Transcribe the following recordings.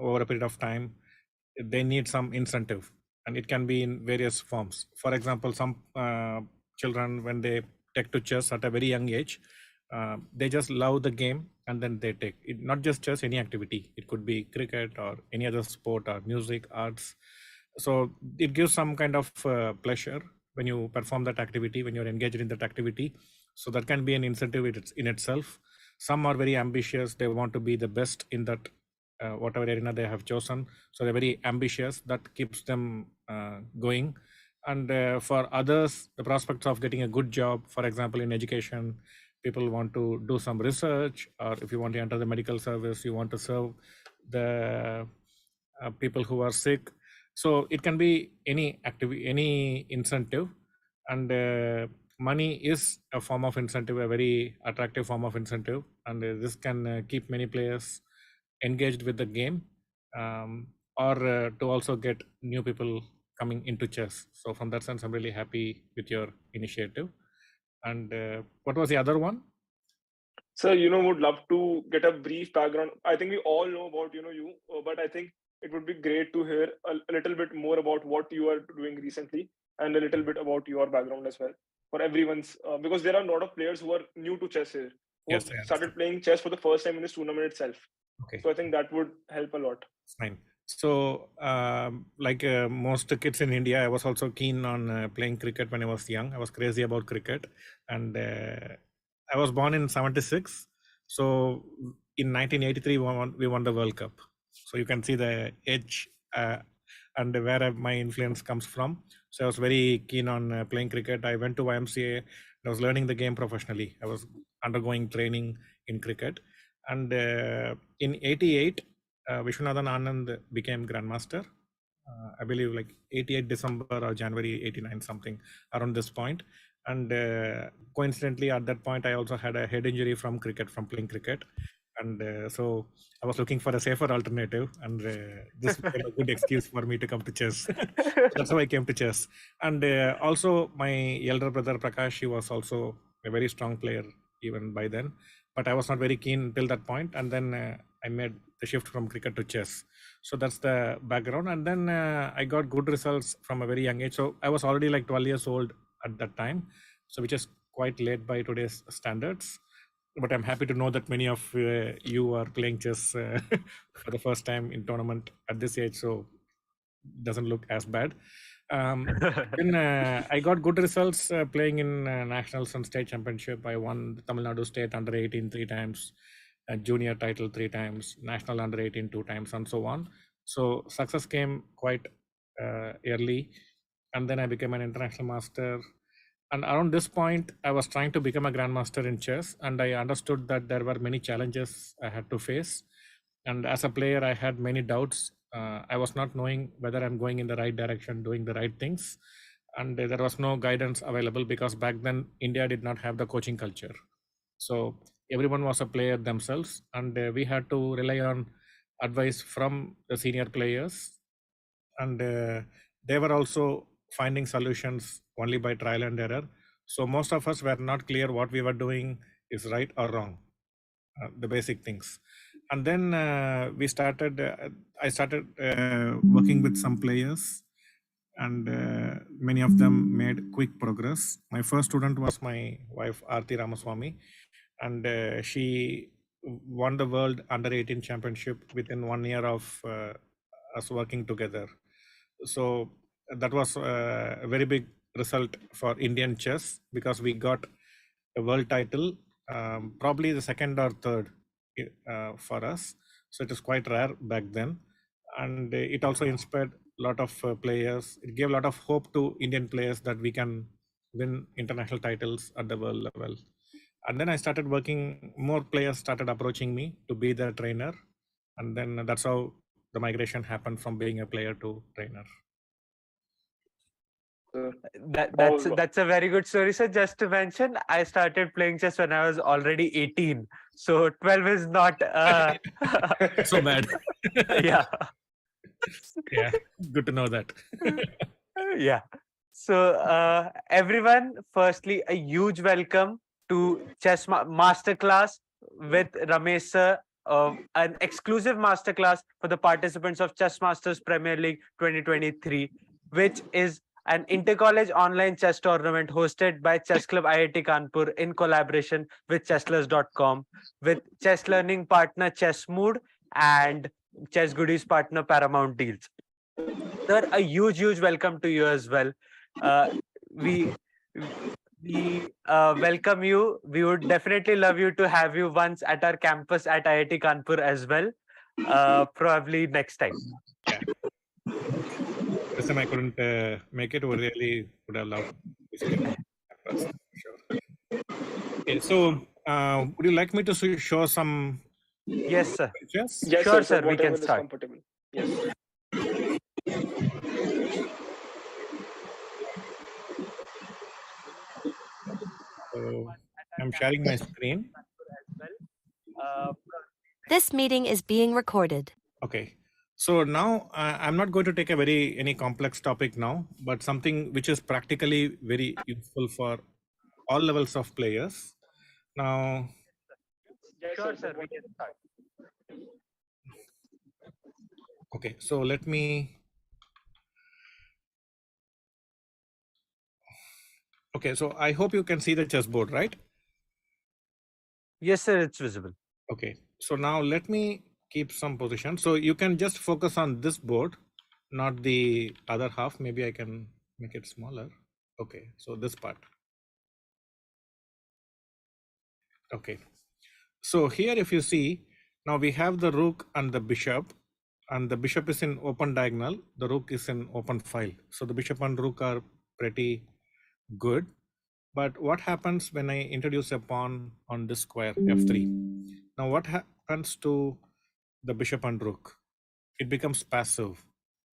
over a period of time, they need some incentive, and it can be in various forms. For example, some children, when they take to chess at a very young age, they just love the game, and then they take it. Not just chess, any activity. It could be cricket or any other sport or music, arts. So it gives some kind of pleasure when you perform that activity, when you're engaged in that activity. So that can be an incentive in itself. Some are very ambitious. They want to be the best in that whatever arena they have chosen. So they're very ambitious. That keeps them going. And for others, the prospects of getting a good job, for example, in education, people want to do some research, or if you want to enter the medical service, you want to serve the people who are sick. So it can be any activity, any incentive, and money is a form of incentive, a very attractive form of incentive, and this can keep many players engaged with the game, or to also get new people coming into chess. So from that sense, I'm really happy with your initiative. And what was the other one? Sir, would love to get a brief background. I think we all know about, you, but I think it would be great to hear a little bit more about what you are doing recently and a little bit about your background as well for everyone's, because there are a lot of players who are new to chess here, who Yes, have I understand. started playing chess for the first time in this tournament itself. Okay. So I think that would help a lot. Fine. So, like most kids in India, I was also keen on playing cricket when I was young. I was crazy about cricket, and I was born in '76. So, in 1983, we won the World Cup. So you can see the age and where my influence comes from. So I was very keen on playing cricket. I went to YMCA. I was learning the game professionally. I was undergoing training in cricket, and in '88. Vishwanathan Anand became Grandmaster. I believe like 88 December or January 89 something around this point. And coincidentally at that point I also had a head injury from playing cricket. And so I was looking for a safer alternative, and this became a good excuse for me to come to chess. That's how I came to chess. And also my elder brother Prakash, he was also a very strong player even by then, but I was not very keen till that point. And then I made the shift from cricket to chess. So that's the background. And then I got good results from a very young age. So I was already like 12 years old at that time, so which is quite late by today's standards. But I'm happy to know that many of you are playing chess for the first time in tournament at this age, so doesn't look as bad. Then I got good results playing in nationals and state championship. I won the Tamil Nadu state under 18 3 times, junior title 3 times, national under 18 2 times, and so on. So success came quite early, and then I became an international master. And around this point, I was trying to become a grandmaster in chess, and I understood that there were many challenges I had to face. And as a player, I had many doubts. I was not knowing whether I'm going in the right direction, doing the right things. And there was no guidance available because back then India did not have the coaching culture. So everyone was a player themselves, and we had to rely on advice from the senior players. And they were also finding solutions only by trial and error. So most of us were not clear what we were doing is right or wrong, the basic things. And then I started working with some players, and many of them made quick progress. My first student was my wife, RB Ramaswamy, and she won the world under 18 championship within 1 year of us working together. So that was a very big result for Indian chess, because we got a world title, probably the second or third for us. So it is quite rare back then. And it also inspired a lot of players. It gave a lot of hope to Indian players that we can win international titles at the world level. And then I started working, more players started approaching me to be their trainer. And then that's how the migration happened from being a player to trainer. That's a very good story. So just to mention, I started playing chess when I was already 18. So 12 is not so bad. Yeah. Yeah, good to know that. Yeah. So everyone, firstly, a huge welcome to Chess Masterclass with Ramesh Sir an exclusive masterclass for the participants of Chess Masters Premier League 2023, which is an inter-college online chess tournament hosted by Chess Club IIT Kanpur in collaboration with chesslers.com, with chess learning partner Chess Mood and Chess Goodies partner Paramount Deals. Sir, a huge welcome to you as well. We welcome you. We would definitely love you to have you once at our campus at IIT Kanpur as well. Probably next time. Yeah. This time I couldn't make it. We really would have loved visiting campus. Sure. Okay, so would you like me to show some? Yes, sir. Pictures? Yes, Sure, sir. sir. We can Whatever is start. comfortable. Yes. So I'm sharing my screen. This meeting is being recorded. Okay. So now I'm not going to take any complex topic now, but something which is practically very useful for all levels of players. Now, Sure, sir. We can start. okay, so let me. Okay, so I hope you can see the chessboard, right? Yes, sir. It's visible. Okay, so now let me keep some position. So you can just focus on this board, not the other half. Maybe I can make it smaller. Okay, so this part. Okay, so here if you see, now we have the rook and the bishop, and the bishop is in open diagonal, the rook is in open file. So the bishop and rook are pretty good. But what happens when I introduce a pawn on this square f3? Now what happens to the bishop and rook? It becomes passive.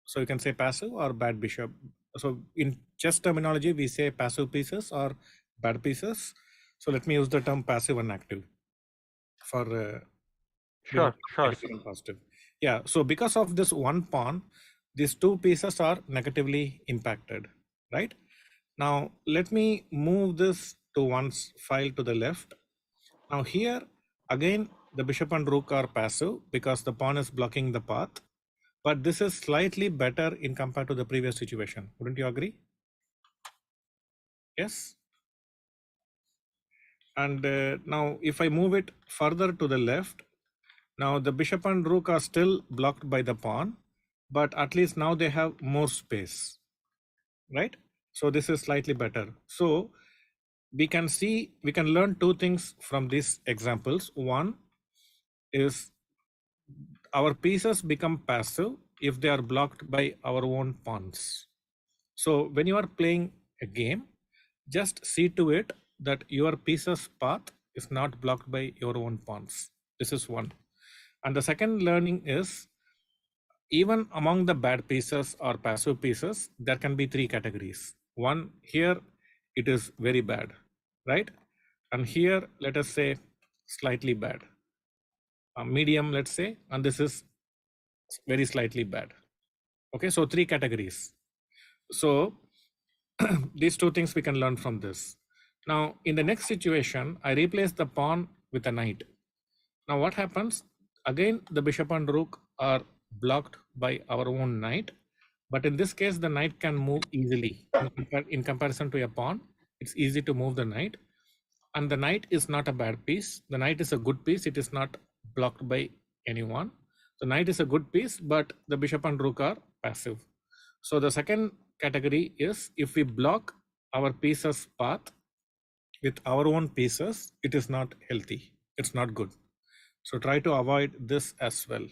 So you can say passive or bad bishop. So in chess terminology, we say passive pieces or bad pieces. So let me use the term passive and active for Sure. negative and positive. Yeah, so because of this one pawn, these two pieces are negatively impacted, right? Now let me move this to one file to the left. Now here again the bishop and rook are passive because the pawn is blocking the path, but this is slightly better in compared to the previous situation. Wouldn't you agree? Yes. And now if I move it further to the left, now the bishop and rook are still blocked by the pawn, but at least now they have more space, right? So this is slightly better. So we can learn two things from these examples. One is our pieces become passive if they are blocked by our own pawns. So when you are playing a game, just see to it that your piece's path is not blocked by your own pawns. This is one. And the second learning is, even among the bad pieces or passive pieces, there can be three categories. One, here it is very bad, right? And here, let us say slightly bad. Medium, let's say, and this is very slightly bad. Okay, so three categories. So these two things we can learn from this. Now, in the next situation, I replace the pawn with a knight. Now what happens? Again, the bishop and rook are blocked by our own knight, but in this case, the knight can move easily. In comparison to a pawn, it's easy to move the knight. And the knight is not a bad piece. The knight is a good piece. It is not blocked by anyone. The knight is a good piece, but the bishop and rook are passive. So the second category is, if we block our piece's path with our own pieces, it is not healthy. It's not good. So try to avoid this as well.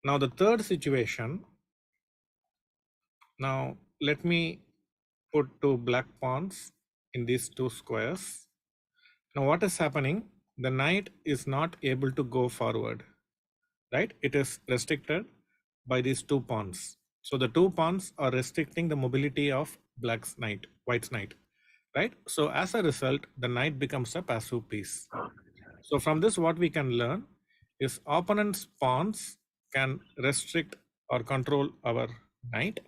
Now the third situation, now let me put two black pawns in these two squares. Now what is happening? The knight is not able to go forward, right? It is restricted by these two pawns. So the two pawns are restricting the mobility of black's knight, white's knight, right? So as a result, the knight becomes a passive piece. So from this, what we can learn is opponent's pawns can restrict or control our knight.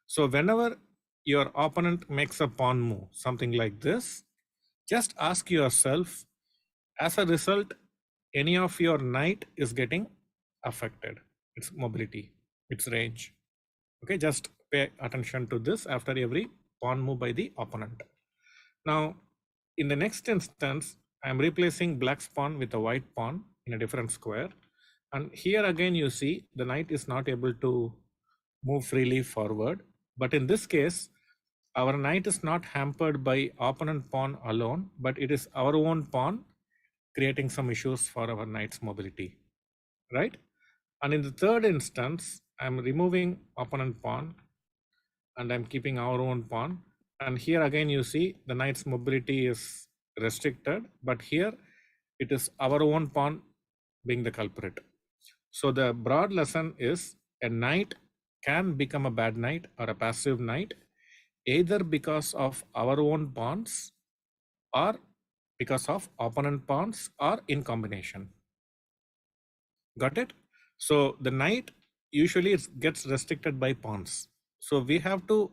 So whenever your opponent makes a pawn move, something like this, just ask yourself, as a result, any of your knight is getting affected, its mobility, its range. Okay, just pay attention to this after every pawn move by the opponent. Now, in the next instance, I'm replacing black's pawn with a white pawn in a different square. And here again, you see the knight is not able to move freely forward. But in this case, our knight is not hampered by opponent pawn alone, but it is our own pawn creating some issues for our knight's mobility, right? And in the third instance, I'm removing opponent pawn and I'm keeping our own pawn. And here again, you see the knight's mobility is restricted, but here it is our own pawn being the culprit. So the broad lesson is a knight can become a bad knight or a passive knight, either because of our own pawns or because of opponent pawns or in combination. Got it? So the knight usually gets restricted by pawns. So we have to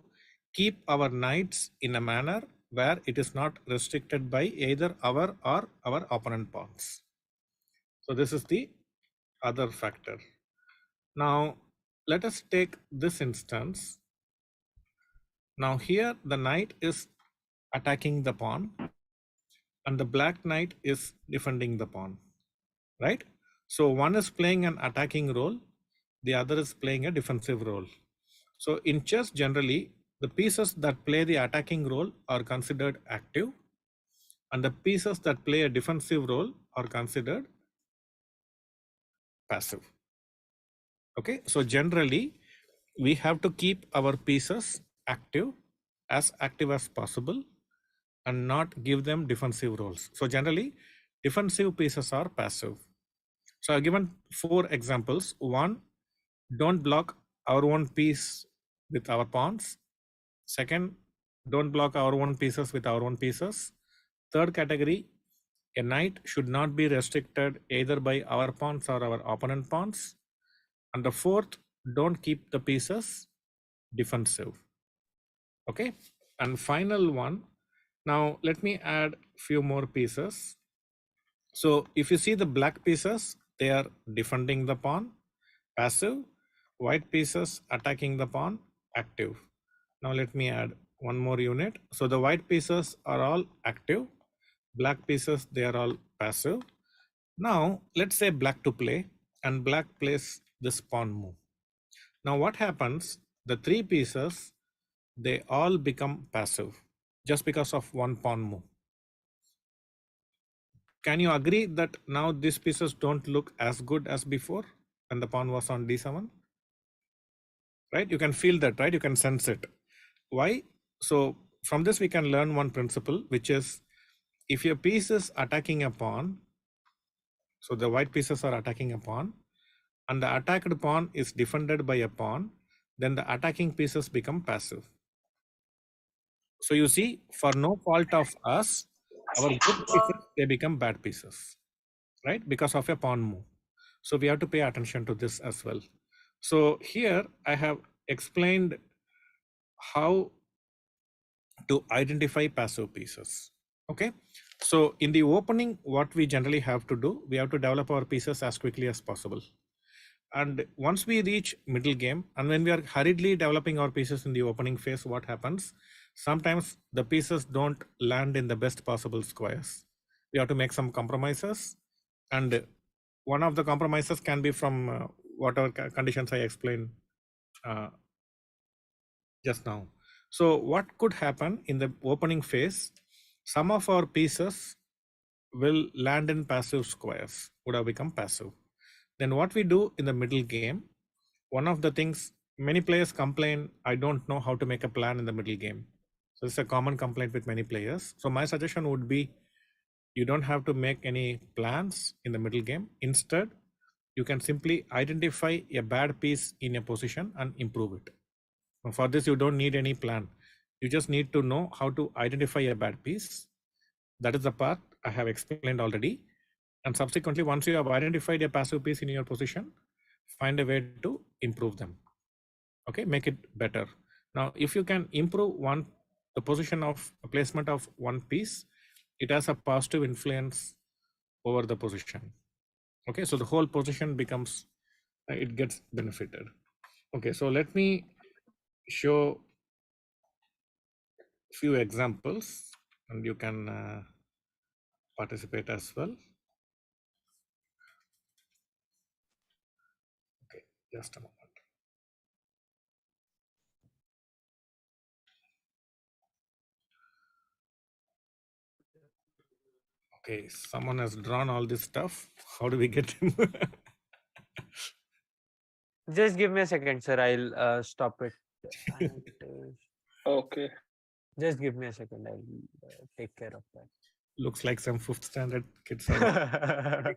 keep our knights in a manner where it is not restricted by either our or our opponent pawns. So this is the other factor. Now let us take this instance. Now here the knight is attacking the pawn and the black knight is defending the pawn, right? So one is playing an attacking role, the other is playing a defensive role. So in chess, generally, the pieces that play the attacking role are considered active, and the pieces that play a defensive role are considered passive. Okay, so generally, we have to keep our pieces active as possible and not give them defensive roles. So generally, defensive pieces are passive. So I've given 4 examples. 1, don't block our own piece with our pawns. Second, don't block our own pieces with our own pieces. Third category, a knight should not be restricted either by our pawns or our opponent pawns. And the fourth, don't keep the pieces defensive. Okay, and final one. Now let me add few more pieces. So if you see the black pieces, they are defending the pawn, passive. White pieces attacking the pawn, active. Now let me add one more unit. So the white pieces are all active. Black pieces, they are all passive. Now let's say black to play and black plays this pawn move. Now what happens? The 3 pieces, they all become passive just because of one pawn move. Can you agree that now these pieces don't look as good as before when the pawn was on d7? Right? You can feel that, right? You can sense it. Why? So from this we can learn one principle, which is if your piece is attacking a pawn, so the white pieces are attacking a pawn, and the attacked pawn is defended by a pawn, then the attacking pieces become passive. So you see, for no fault of us, our good pieces, they become bad pieces, right? Because of a pawn move. So we have to pay attention to this as well. So here I have explained how to identify passive pieces. Okay, so in the opening, what we generally have to do, we have to develop our pieces as quickly as possible. And once we reach middle game, and when we are hurriedly developing our pieces in the opening phase, what happens? Sometimes the pieces don't land in the best possible squares. We have to make some compromises, and one of the compromises can be from whatever conditions I explained just now. So what could happen in the opening phase? Some of our pieces will land in passive squares, would have become passive. Then what we do in the middle game, one of the things many players complain, I don't know how to make a plan in the middle game. So it's a common complaint with many players. So my suggestion would be, you don't have to make any plans in the middle game. Instead, you can simply identify a bad piece in a position and improve it. For this, you don't need any plan. You just need to know how to identify a bad piece. That is the part I have explained already. And subsequently, once you have identified a passive piece in your position, find a way to improve them. Okay, make it better. Now, if you can improve the position of placement of one piece, it has a positive influence over the position. Okay, so the whole position becomes, it gets benefited. Okay, so let me show few examples and you can participate as well. Okay, just a moment. Okay, someone has drawn all this stuff. How do we get him? Just give me a second, sir. I'll stop it. And, Okay. just give me a second. I'll take care of that. Looks like some 5th standard kids are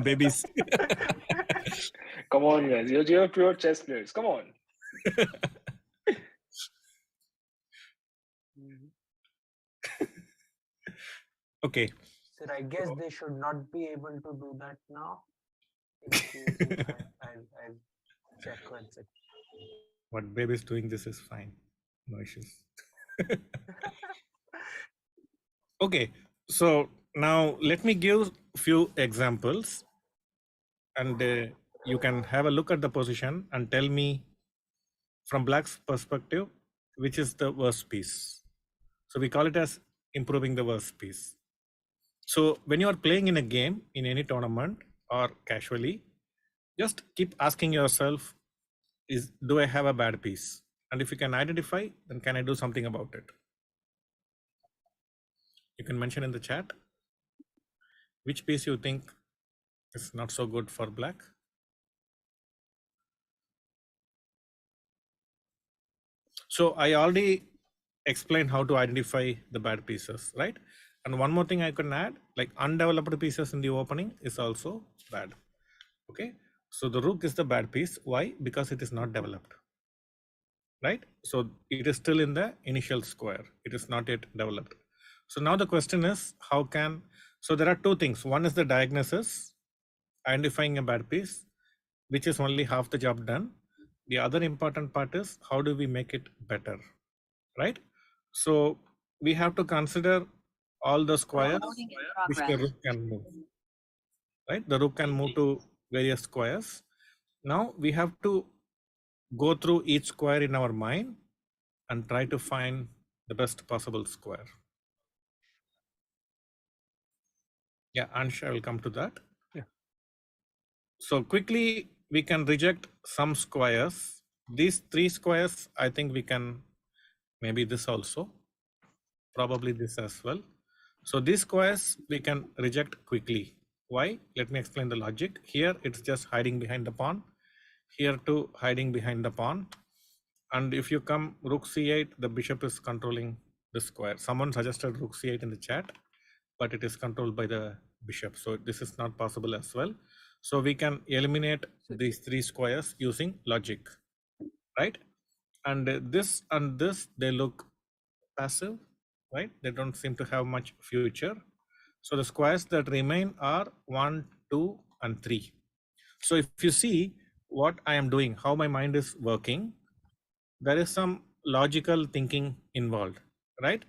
babies. Come on, guys. You're pure chess players. Come on. Okay. Sir, I guess they should not be able to do that now. I'll check one second. What baby is doing this is fine. No issues. Okay. So now let me give few examples and you can have a look at the position and tell me from Black's perspective, which is the worst piece. So we call it as improving the worst piece. So when you are playing in a game, in any tournament or casually, just keep asking yourself, do I have a bad piece? And if you can identify, then can I do something about it? You can mention in the chat which piece you think is not so good for Black. So I already explained how to identify the bad pieces, right? And one more thing I can add, like undeveloped pieces in the opening is also bad. Okay, so the rook is the bad piece. Why? Because it is not developed, right? So it is still in the initial square. It is not yet developed. So now the question is, how can, so there are two things. One is the diagnosis, identifying a bad piece, which is only half the job done. The other important part is how do we make it better, right? So we have to consider all the squares which the rook can move, right? The rook can move to various squares. Now we have to go through each square in our mind and try to find the best possible square. Yeah, Ansh, I will come to that. Yeah. So quickly, we can reject some squares. These 3 squares, I think we can, maybe this also, probably this as well. So these squares we can reject quickly. Why? Let me explain the logic. Here it's just hiding behind the pawn. Here too, hiding behind the pawn. And if you come rook c8, the bishop is controlling the square. Someone suggested rook c8 in the chat, but it is controlled by the bishop. So this is not possible as well. So we can eliminate these 3 squares using logic, right? And this and this, they look passive, right? They don't seem to have much future. So the squares that remain are 1, 2, and 3. So if you see what I am doing, how my mind is working, there is some logical thinking involved, right?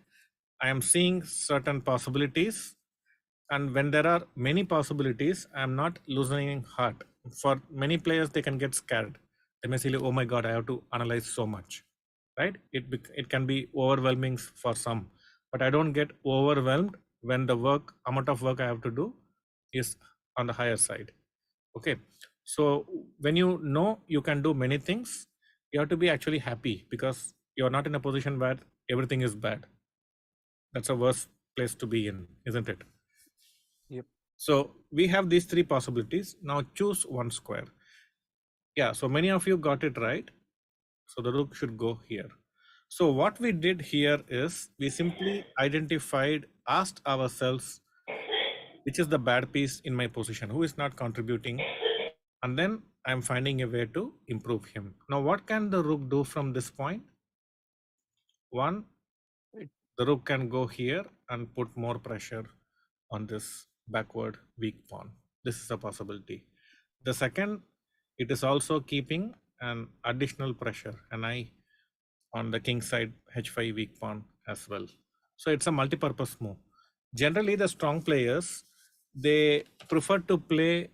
I am seeing certain possibilities, and when there are many possibilities, I am not losing heart. For many players, they can get scared. They may say, oh my God, I have to analyze so much, right? It can be overwhelming for some, but I don't get overwhelmed when the amount of work I have to do is on the higher side. Okay, so when you know you can do many things, you have to be actually happy because you're not in a position where everything is bad. That's a worse place to be in, isn't it? Yep. So we have these 3 possibilities. Now choose one square. Yeah, so many of you got it right. So the rook should go here. So what we did here is we simply identified, asked ourselves, which is the bad piece in my position, who is not contributing, and then I'm finding a way to improve him. Now what can the rook do from this point? One, the rook can go here and put more pressure on this backward weak pawn. This is a possibility. The second, it is also keeping an additional pressure, an eye on the king side h5 weak pawn as well. So it's a multi-purpose move. Generally, the strong players, they prefer to play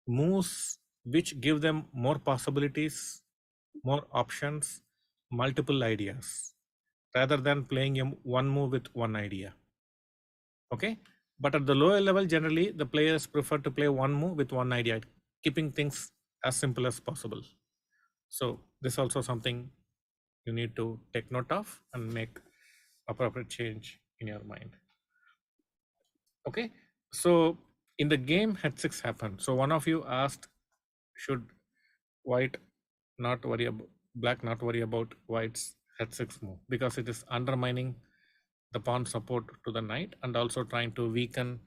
moves which give them more possibilities, more options, multiple ideas, rather than playing one move with one idea. Okay, but at the lower level, generally the players prefer to play one move with one idea, keeping things as simple as possible. So this is also something you need to take note of and make appropriate change in your mind. Okay, so in the game h6 happened. So one of you asked, should white not worry about black not worry about white's h6 move, because it is undermining the pawn support to the knight and also trying to weaken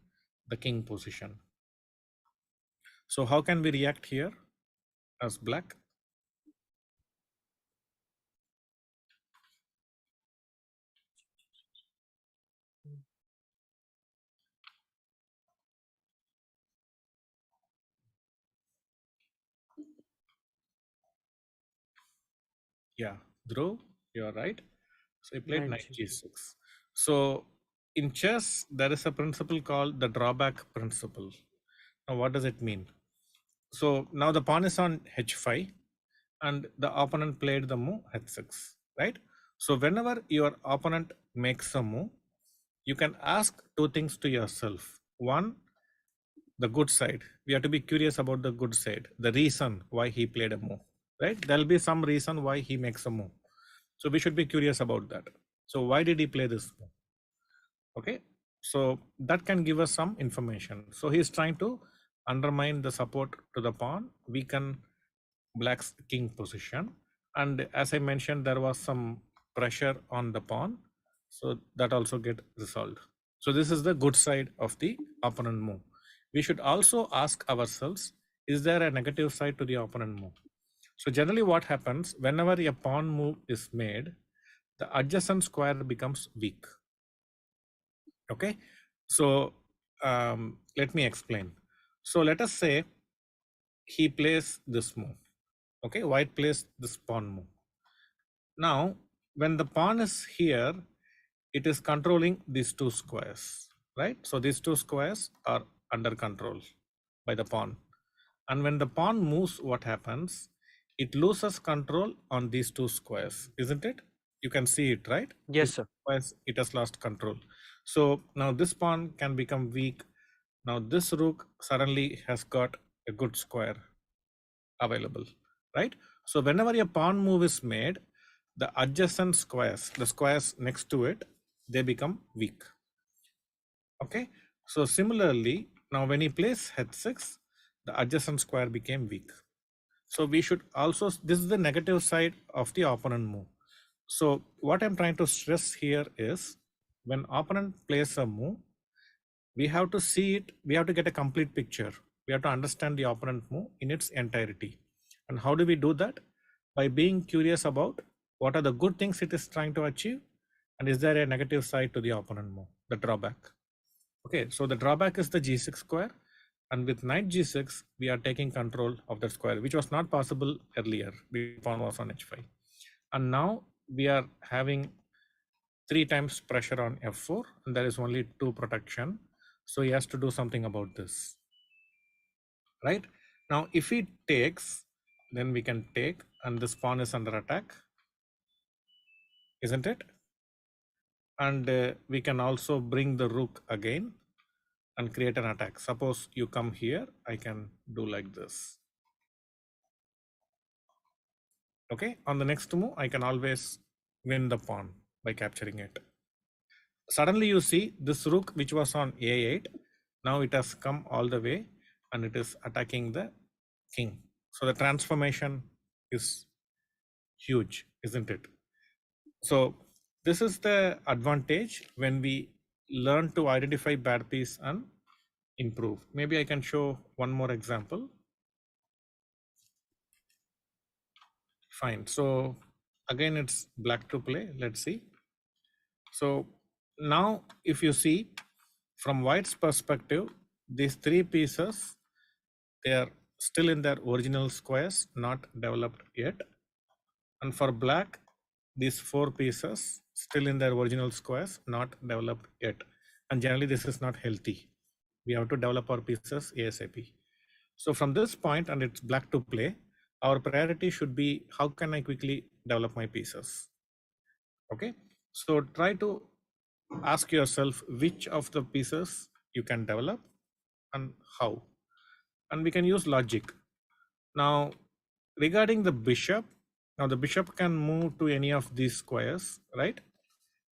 the king position. So how can we react here as black? Yeah, Dhruv, you're right. So he played knight g6. So in chess, there is a principle called the drawback principle. Now, what does it mean? So now the pawn is on h5 and the opponent played the move h6, right? So whenever your opponent makes a move, you can ask two things to yourself. One, the good side. We have to be curious about the good side, the reason why he played a move, right? There'll be some reason why he makes a move. So we should be curious about that. So why did he play this move? Okay, so that can give us some information. So he's trying to undermine the support to the pawn, weaken black's king position. And as I mentioned, there was some pressure on the pawn. So that also get resolved. So this is the good side of the opponent move. We should also ask ourselves, is there a negative side to the opponent move? So generally what happens whenever a pawn move is made, the adjacent square becomes weak. Okay, so let me explain. So let us say he plays this move. Okay, white plays this pawn move. Now, when the pawn is here, it is controlling these two squares, right? So these two squares are under control by the pawn. And when the pawn moves, what happens? It loses control on these two squares, isn't it? You can see it, right? Yes, sir. It has lost control. So now this pawn can become weak. Now this rook suddenly has got a good square available, right? So whenever a pawn move is made, the adjacent squares, the squares next to it, they become weak. Okay, so similarly, now when he plays h6, the adjacent square became weak. So we should also, this is the negative side of the opponent move. So what I'm trying to stress here is, when opponent plays a move, we have to see it, we have to get a complete picture. We have to understand the opponent move in its entirety. And how do we do that? By being curious about what are the good things it is trying to achieve, and is there a negative side to the opponent move, the drawback. Okay, so the drawback is the g6 square, and with knight g6, we are taking control of that square, which was not possible earlier. The pawn was on h5. And now we are having 3 times pressure on f4, and there is only 2 protection. So he has to do something about this, right? Now, if he takes, then we can take, and this pawn is under attack, isn't it? And we can also bring the rook again and create an attack. Suppose you come here, I can do like this. Okay, on the next move, I can always win the pawn by capturing it. Suddenly you see this rook, which was on a8, now it has come all the way and it is attacking the king. So the transformation is huge, isn't it? So this is the advantage when we learn to identify bad piece and improve. Maybe I can show one more example. Fine. So again, it's black to play. Let's see. So now if you see from white's perspective, these 3 pieces, they are still in their original squares, not developed yet. And for black, these 4 pieces still in their original squares, not developed yet. And generally this is not healthy. We have to develop our pieces ASAP. So from this point, and it's black to play, our priority should be how can I quickly develop my pieces? Okay, so try to ask yourself which of the pieces you can develop and how. And we can use logic. Now, regarding the bishop, now the bishop can move to any of these squares, right?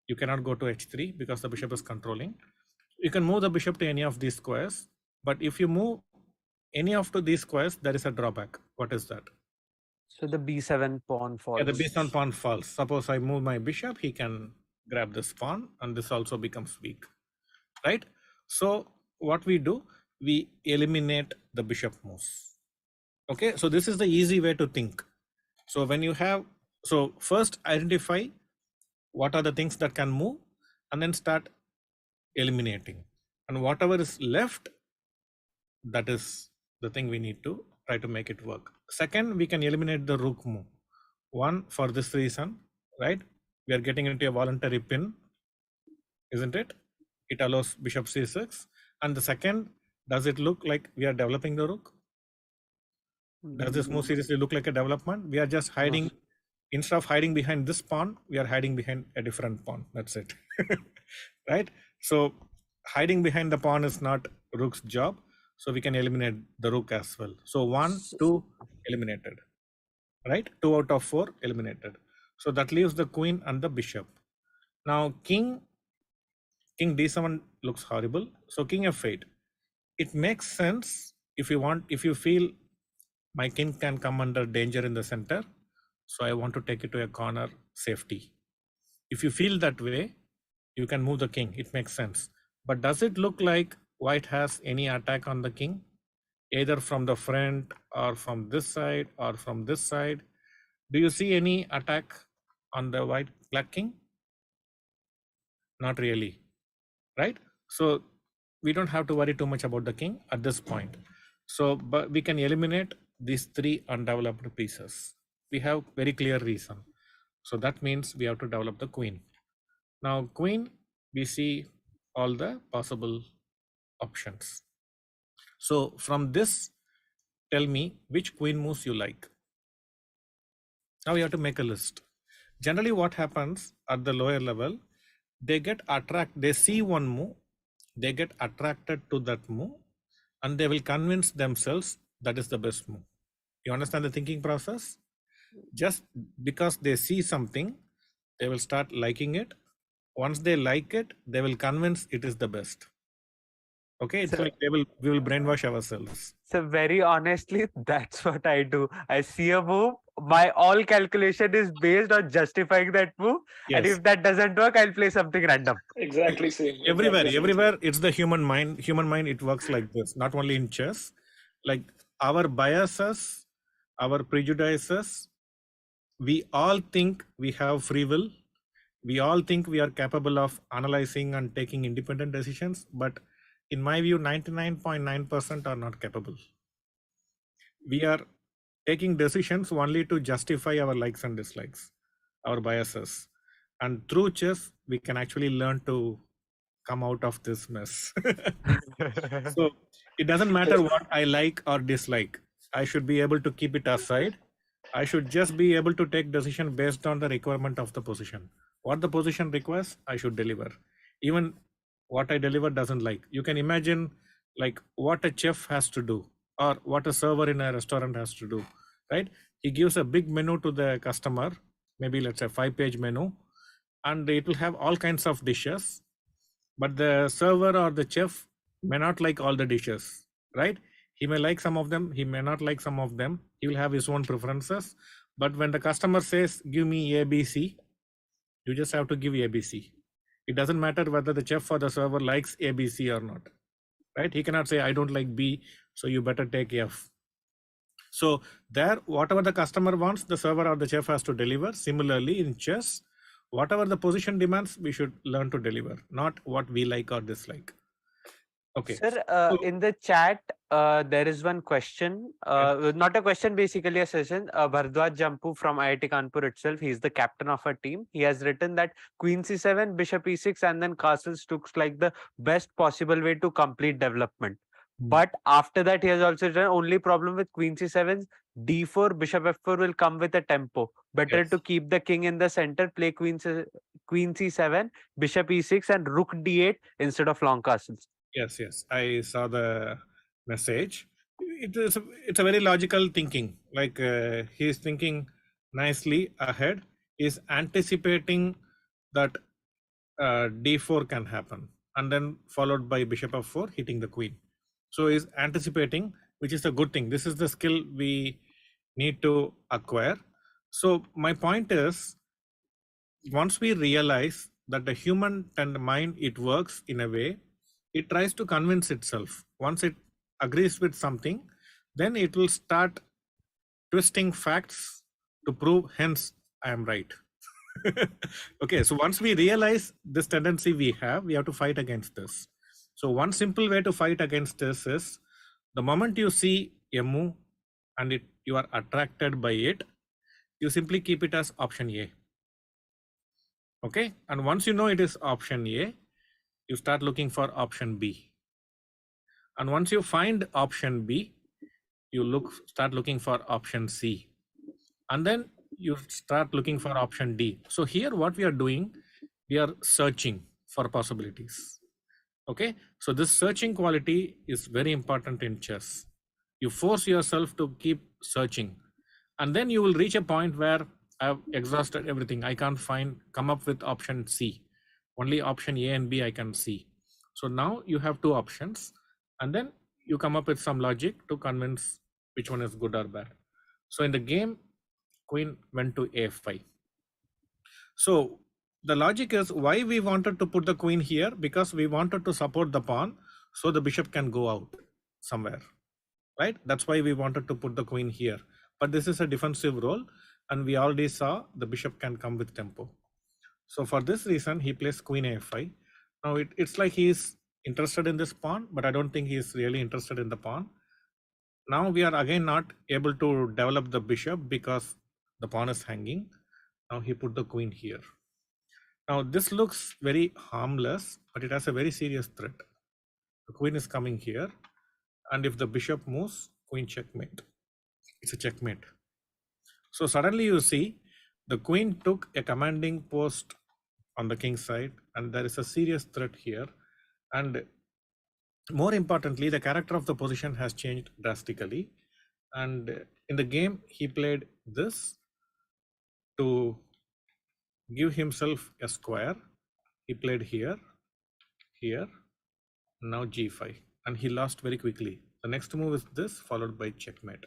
You cannot go to h3 because the bishop is controlling. You can move the bishop to any of these squares, but if you move any of these squares, there is a drawback. What is that? So the b7 pawn falls. Yeah, the b7 pawn falls. Suppose I move my bishop, he can grab this pawn, and this also becomes weak, right? So what we do, we eliminate the bishop moves. Okay, so this is the easy way to think. So when you have, so first identify what are the things that can move, and then start eliminating. And whatever is left, that is the thing we need to try to make it work. Second, we can eliminate the rook move. One, for this reason, right? We are getting into a voluntary pin, isn't it? It allows bishop c6. And the second, does it look like we are developing the rook? Does this move seriously look like a development? We are just hiding. Instead of hiding behind this pawn, we are hiding behind a different pawn. That's it. Right? So hiding behind the pawn is not rook's job. So we can eliminate the rook as well. So 1, 2 eliminated. Right? 2 out of 4 eliminated. So that leaves the queen and the bishop. Now king d7 looks horrible. So king f8. It makes sense if you feel my king can come under danger in the center. So I want to take it to a corner safety. If you feel that way, you can move the king. It makes sense. But does it look like white has any attack on the king? Either from the front or from this side or from this side? Do you see any attack on the black king? Not really, right? So we don't have to worry too much about the king at this point. So, but we can eliminate these 3 undeveloped pieces. We have very clear reason. So that means we have to develop the queen. Now queen, we see all the possible options. So from this, tell me which queen moves you like. Now you have to make a list. Generally what happens at the lower level, they see one move, they get attracted to that move, and they will convince themselves that is the best move. You understand the thinking process? Just because they see something, they will start liking it. Once they like it, they will convince it is the best. Okay, it's like we will brainwash ourselves. So very honestly, that's what I do. I see a move. My all calculation is based on justifying that move. Yes. And if that doesn't work, I'll play something random. Exactly same. Everywhere, it's the human mind. Human mind, it works like this. Not only in chess, like our biases, our prejudices. We all think we have free will. We all think we are capable of analyzing and taking independent decisions, but in my view, 99.9% are not capable. We are taking decisions only to justify our likes and dislikes, our biases. And through chess, we can actually learn to come out of this mess. So it doesn't matter what I like or dislike. I should be able to keep it aside. I should just be able to take decision based on the requirement of the position. What the position requires, I should deliver. Even what I deliver doesn't like. You can imagine like what a chef has to do or what a server in a restaurant has to do, right? He gives a big menu to the customer, maybe let's say 5-page menu, and it will have all kinds of dishes, but the server or the chef may not like all the dishes, right? He may like some of them, he may not like some of them. He will have his own preferences. But when the customer says, give me ABC, you just have to give ABC. It doesn't matter whether the chef or the server likes ABC or not, right? He cannot say, I don't like B, so you better take F. So there, whatever the customer wants, the server or the chef has to deliver. Similarly, in chess, whatever the position demands, we should learn to deliver, not what we like or dislike. Okay. Sir, in the chat, there is one question, not a question, basically a session. Bhardwaj Jampu from IIT Kanpur itself, he is the captain of our team. He has written that Queen C7, Bishop E6, and then castles looks like the best possible way to complete development. But after that, he has also done only problem with queen c7, d4, bishop f4 will come with a tempo. Better Yes. to keep the king in the center, play queen c7, bishop e6, and rook d8 instead of long castles. Yes, yes. I saw the message. It's a very logical thinking. Like he's thinking nicely ahead. He's anticipating that d4 can happen, and then followed by bishop f4 hitting the queen. So he's anticipating, which is a good thing. This is the skill we need to acquire. So my point is, once we realize that the human mind, it works in a way, it tries to convince itself. Once it agrees with something, then it will start twisting facts to prove, hence I am right. Okay, so once we realize this tendency we have to fight against this. So one simple way to fight against this is, the moment you see a move and you are attracted by it, you simply keep it as option A. Okay, and once you know it is option A, you start looking for option B. And once you find option B, you start looking for option C. And then you start looking for option D. So here what we are doing, we are searching for possibilities. Okay, so this searching quality is very important in chess. You force yourself to keep searching, and then you will reach a point where I've exhausted everything. I can't come up with option C. Only option A and B I can see. So now you have two options, and then you come up with some logic to convince which one is good or bad. So in the game, queen went to A5. So the logic is, why we wanted to put the queen here, because we wanted to support the pawn so the bishop can go out somewhere, right? That's why we wanted to put the queen here. But this is a defensive role, and we already saw the bishop can come with tempo. So for this reason, he plays queen a5. Now it's like he's interested in this pawn, but I don't think he's really interested in the pawn. Now we are again not able to develop the bishop because the pawn is hanging. Now he put the queen here. Now this looks very harmless, but it has a very serious threat. The queen is coming here, and if the bishop moves, queen checkmate. It's a checkmate. So suddenly you see the queen took a commanding post on the king's side, and there is a serious threat here. And more importantly, the character of the position has changed drastically. And in the game, he played this to give himself a square. He played here, here, now g5, and he lost very quickly. The next move is this, followed by checkmate.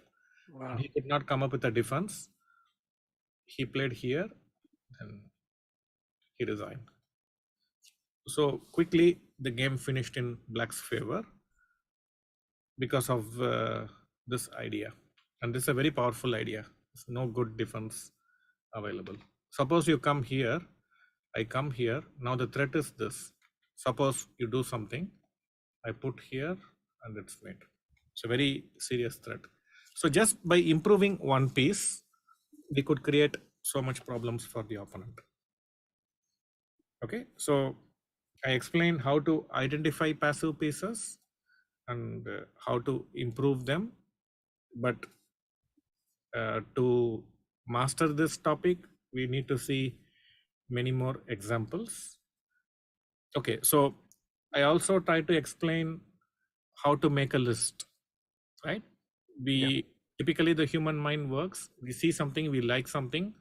Wow. And he could not come up with a defense. He played here, and he resigned. So quickly, the game finished in black's favor because of this idea. And this is a very powerful idea. There's no good defense available. Suppose you come here, I come here. Now the threat is this. Suppose you do something, I put here, and it's made. It's a very serious threat. So just by improving one piece, we could create so much problems for the opponent. Okay, so I explained how to identify passive pieces and how to improve them. But to master this topic, we need to see many more examples. Okay, so I also try to explain how to make a list, right? Typically the human mind works. We see something, we like something,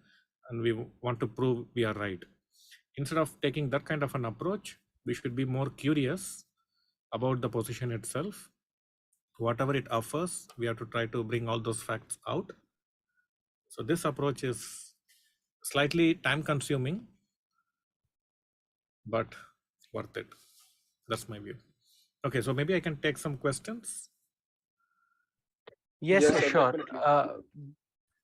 and we want to prove we are right. Instead of taking that kind of an approach, we should be more curious about the position itself. Whatever it offers, we have to try to bring all those facts out. So this approach is slightly time consuming, but worth it. That's my view. Okay, so maybe I can take some questions. Yes, Yes, sir, sure. definitely.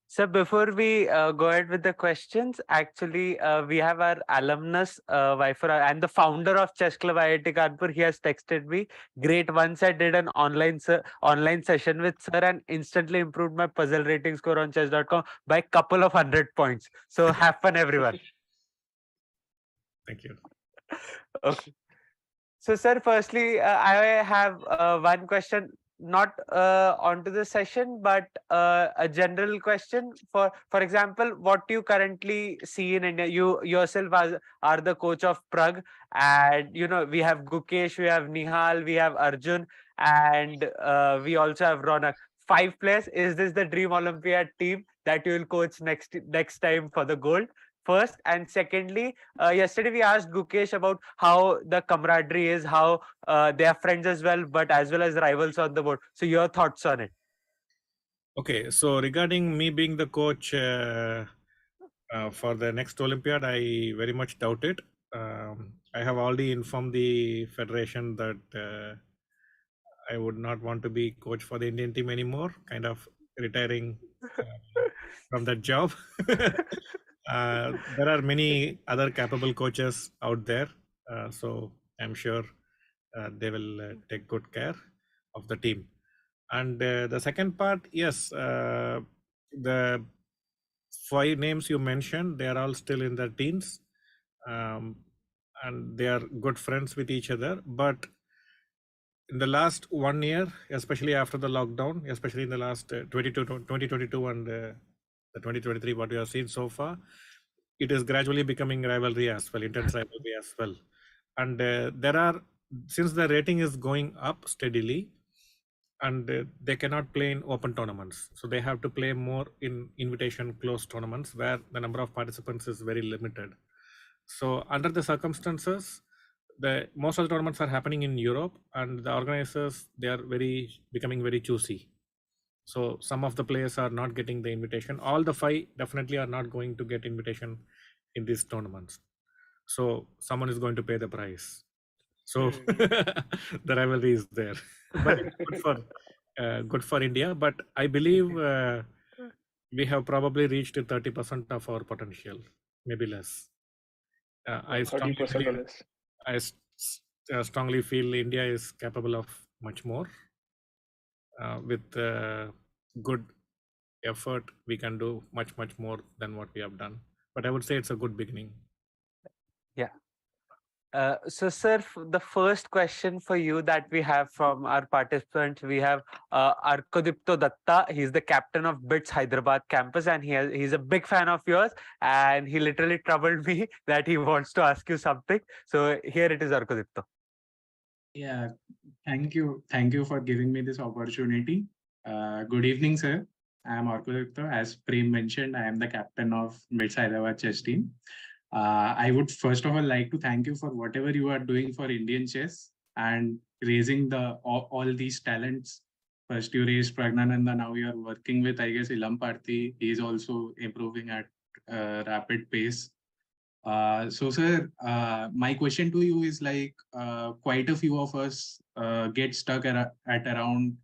So before we go ahead with the questions, actually, we have our alumnus, and the founder of Chess Club IIT Kanpur. He has texted me, great. Once I did an online session with sir and instantly improved my puzzle rating score on chess.com by a couple of 100 points. So have fun, everyone. Thank you. Okay. So, sir, firstly, I have one question, not onto the session, but a general question. For example, what you currently see in India, you yourself are the coach of Prag, and we have Gukesh, we have Nihal, we have Arjun, and we also have Ronak. 5 players. Is this the dream Olympiad team that you will coach next time for the gold? First, and secondly, yesterday we asked Gukesh about how the camaraderie is, how they are friends as well, but as well as rivals on the board. So your thoughts on it? Okay, so regarding me being the coach for the next Olympiad, I very much doubt it. I have already informed the federation that I would not want to be coach for the Indian team anymore, kind of retiring from that job. There are many other capable coaches out there, so I'm sure they will take good care of the team. And the second part, yes, the 5 names you mentioned, they are all still in their teens, and they are good friends with each other. But in the last 1 year, especially after the lockdown, especially in the last 2022 and the 2023, what we have seen so far, it is gradually becoming rivalry as well, intense rivalry as well. And since the rating is going up steadily, and they cannot play in open tournaments, so they have to play more in invitation closed tournaments where the number of participants is very limited. So under the circumstances, most of the tournaments are happening in Europe, and the organizers, they are becoming very choosy. So some of the players are not getting the invitation. All the 5 definitely are not going to get invitation in these tournaments. So someone is going to pay the price. So the rivalry is there, but it's good for India. But I believe we have probably reached 30% of our potential, maybe less. I strongly 30% or believe, less. I strongly feel India is capable of much more. With good effort, we can do much more than what we have done. But I would say it's a good beginning. Yeah. So, sir, the first question for you that we have from our participants, we have Arkodipto Datta. He's the captain of BITS Hyderabad campus, and he's a big fan of yours. And he literally troubled me that he wants to ask you something. So here it is, Arkodipto. Yeah, thank you. Thank you for giving me this opportunity. Good evening, sir. I am Arkodipto. As Prem mentioned, I am the captain of BITS Hyderabad chess team. I would first of all like to thank you for whatever you are doing for Indian chess and raising all these talents. First you raised Pragnananda, now you are working with, I guess, Ilam Parthi. He is also improving at rapid pace. So sir, my question to you is like quite a few of us get stuck at around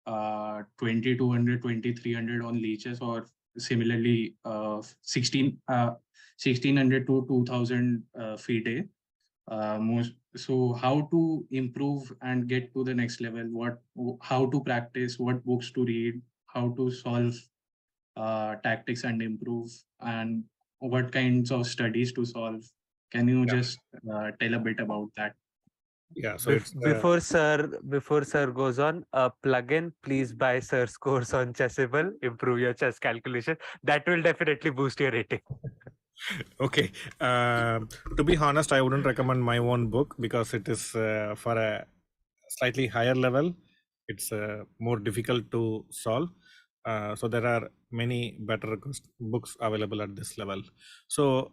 2200, 2300 on leeches, or similarly 1600 to 2000 feet day. So how to improve and get to the next level? How to practice? What books to read? How to solve tactics and improve? And what kinds of studies to solve? Can you just tell a bit about that? Yeah. So before sir goes on, plug in. Please buy sir's course on Chessable. Improve your chess calculation. That will definitely boost your rating. Okay. To be honest, I wouldn't recommend my own book because it is for a slightly higher level. It's more difficult to solve. So there are many better books available at this level. So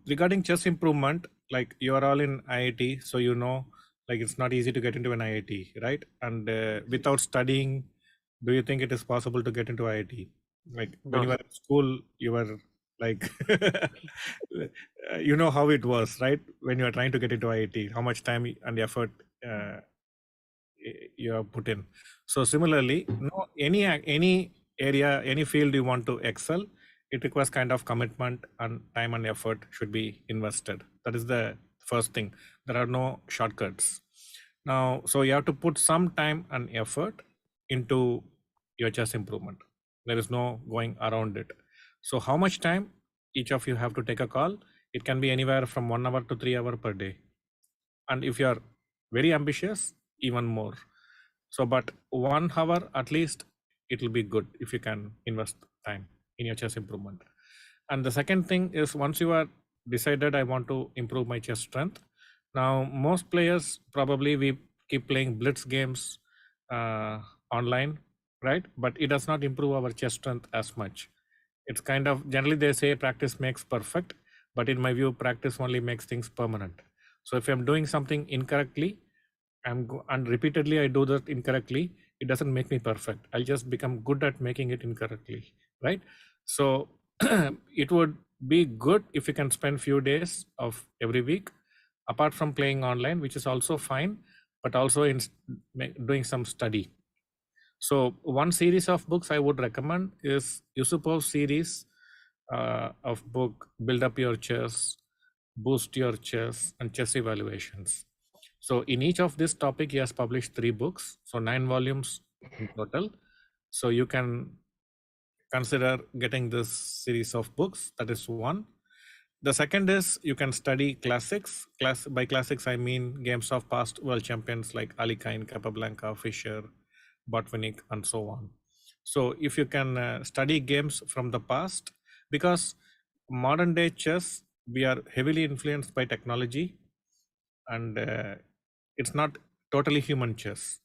regarding chess improvement, like you are all in IIT, so like it's not easy to get into an IIT, right? And without studying, do you think it is possible to get into IIT? Like when you were in school, you were like you know how it was, right? When you are trying to get into IIT, how much time and effort you have put in. So similarly, any area, any field you want to excel, it requires kind of commitment, and time and effort should be invested. That is the first thing. There are no shortcuts. Now, so you have to put some time and effort into your chess improvement. There is no going around it. So how much time? Each of you have to take a call. It can be anywhere from 1 hour to 3 hours per day. And if you are very ambitious, even more. So, but 1 hour at least, it will be good if you can invest time in your chess improvement. And the second thing is, once you are decided, I want to improve my chess strength. Now, most players probably we keep playing blitz games online, right? But it does not improve our chess strength as much. It's kind of, generally they say practice makes perfect, but in my view, practice only makes things permanent. So if I'm doing something incorrectly, and repeatedly I do that incorrectly, it doesn't make me perfect. I'll just become good at making it incorrectly, right? So it would be good if you can spend few days of every week apart from playing online, which is also fine, but also in doing some study. So one series of books I would recommend is Yusupov series of book, Build Up Your Chess, Boost Your Chess, and Chess Evaluations. So in each of this topic, he has published 3 books, so 9 volumes in total. So you can consider getting this series of books. That is one. The second is you can study classics. By classics, I mean games of past world champions like Alekhine, Capablanca, Fischer, Botvinnik, and so on. So if you can study games from the past, because modern day chess, we are heavily influenced by technology, and it's not totally human chess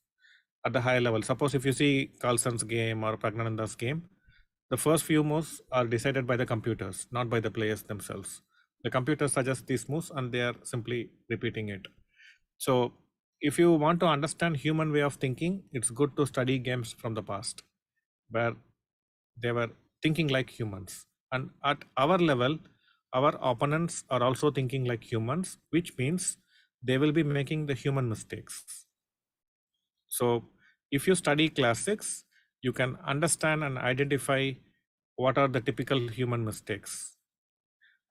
at the high level. Suppose if you see Carlsen's game or Pragnananda's game, the first few moves are decided by the computers, not by the players themselves. The computer suggests these moves and they are simply repeating it. So if you want to understand human way of thinking, it's good to study games from the past where they were thinking like humans. And at our level, our opponents are also thinking like humans, which means they will be making the human mistakes. So if you study classics, you can understand and identify what are the typical human mistakes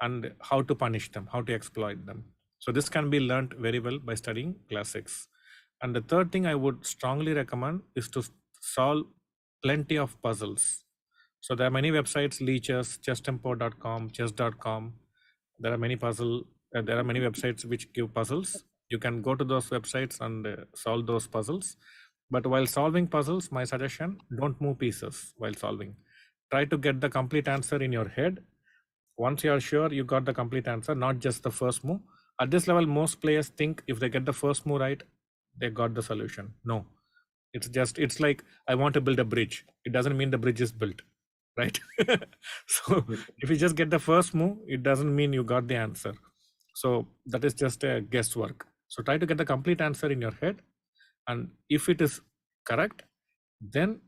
and how to punish them, how to exploit them. So this can be learned very well by studying classics. And the third thing I would strongly recommend is to solve plenty of puzzles. So there are many websites, Leechess, chesstempo.com, chess.com. There are many websites which give puzzles. You can go to those websites and solve those puzzles. But while solving puzzles, my suggestion, don't move pieces while solving. Try to get the complete answer in your head. Once you are sure you got the complete answer, not just the first move. At this level, most players think if they get the first move right, they got the solution. No, it's like, I want to build a bridge. It doesn't mean the bridge is built, right? So if you just get the first move, it doesn't mean you got the answer. So that is just a guesswork. So try to get the complete answer in your head. And if it is correct, then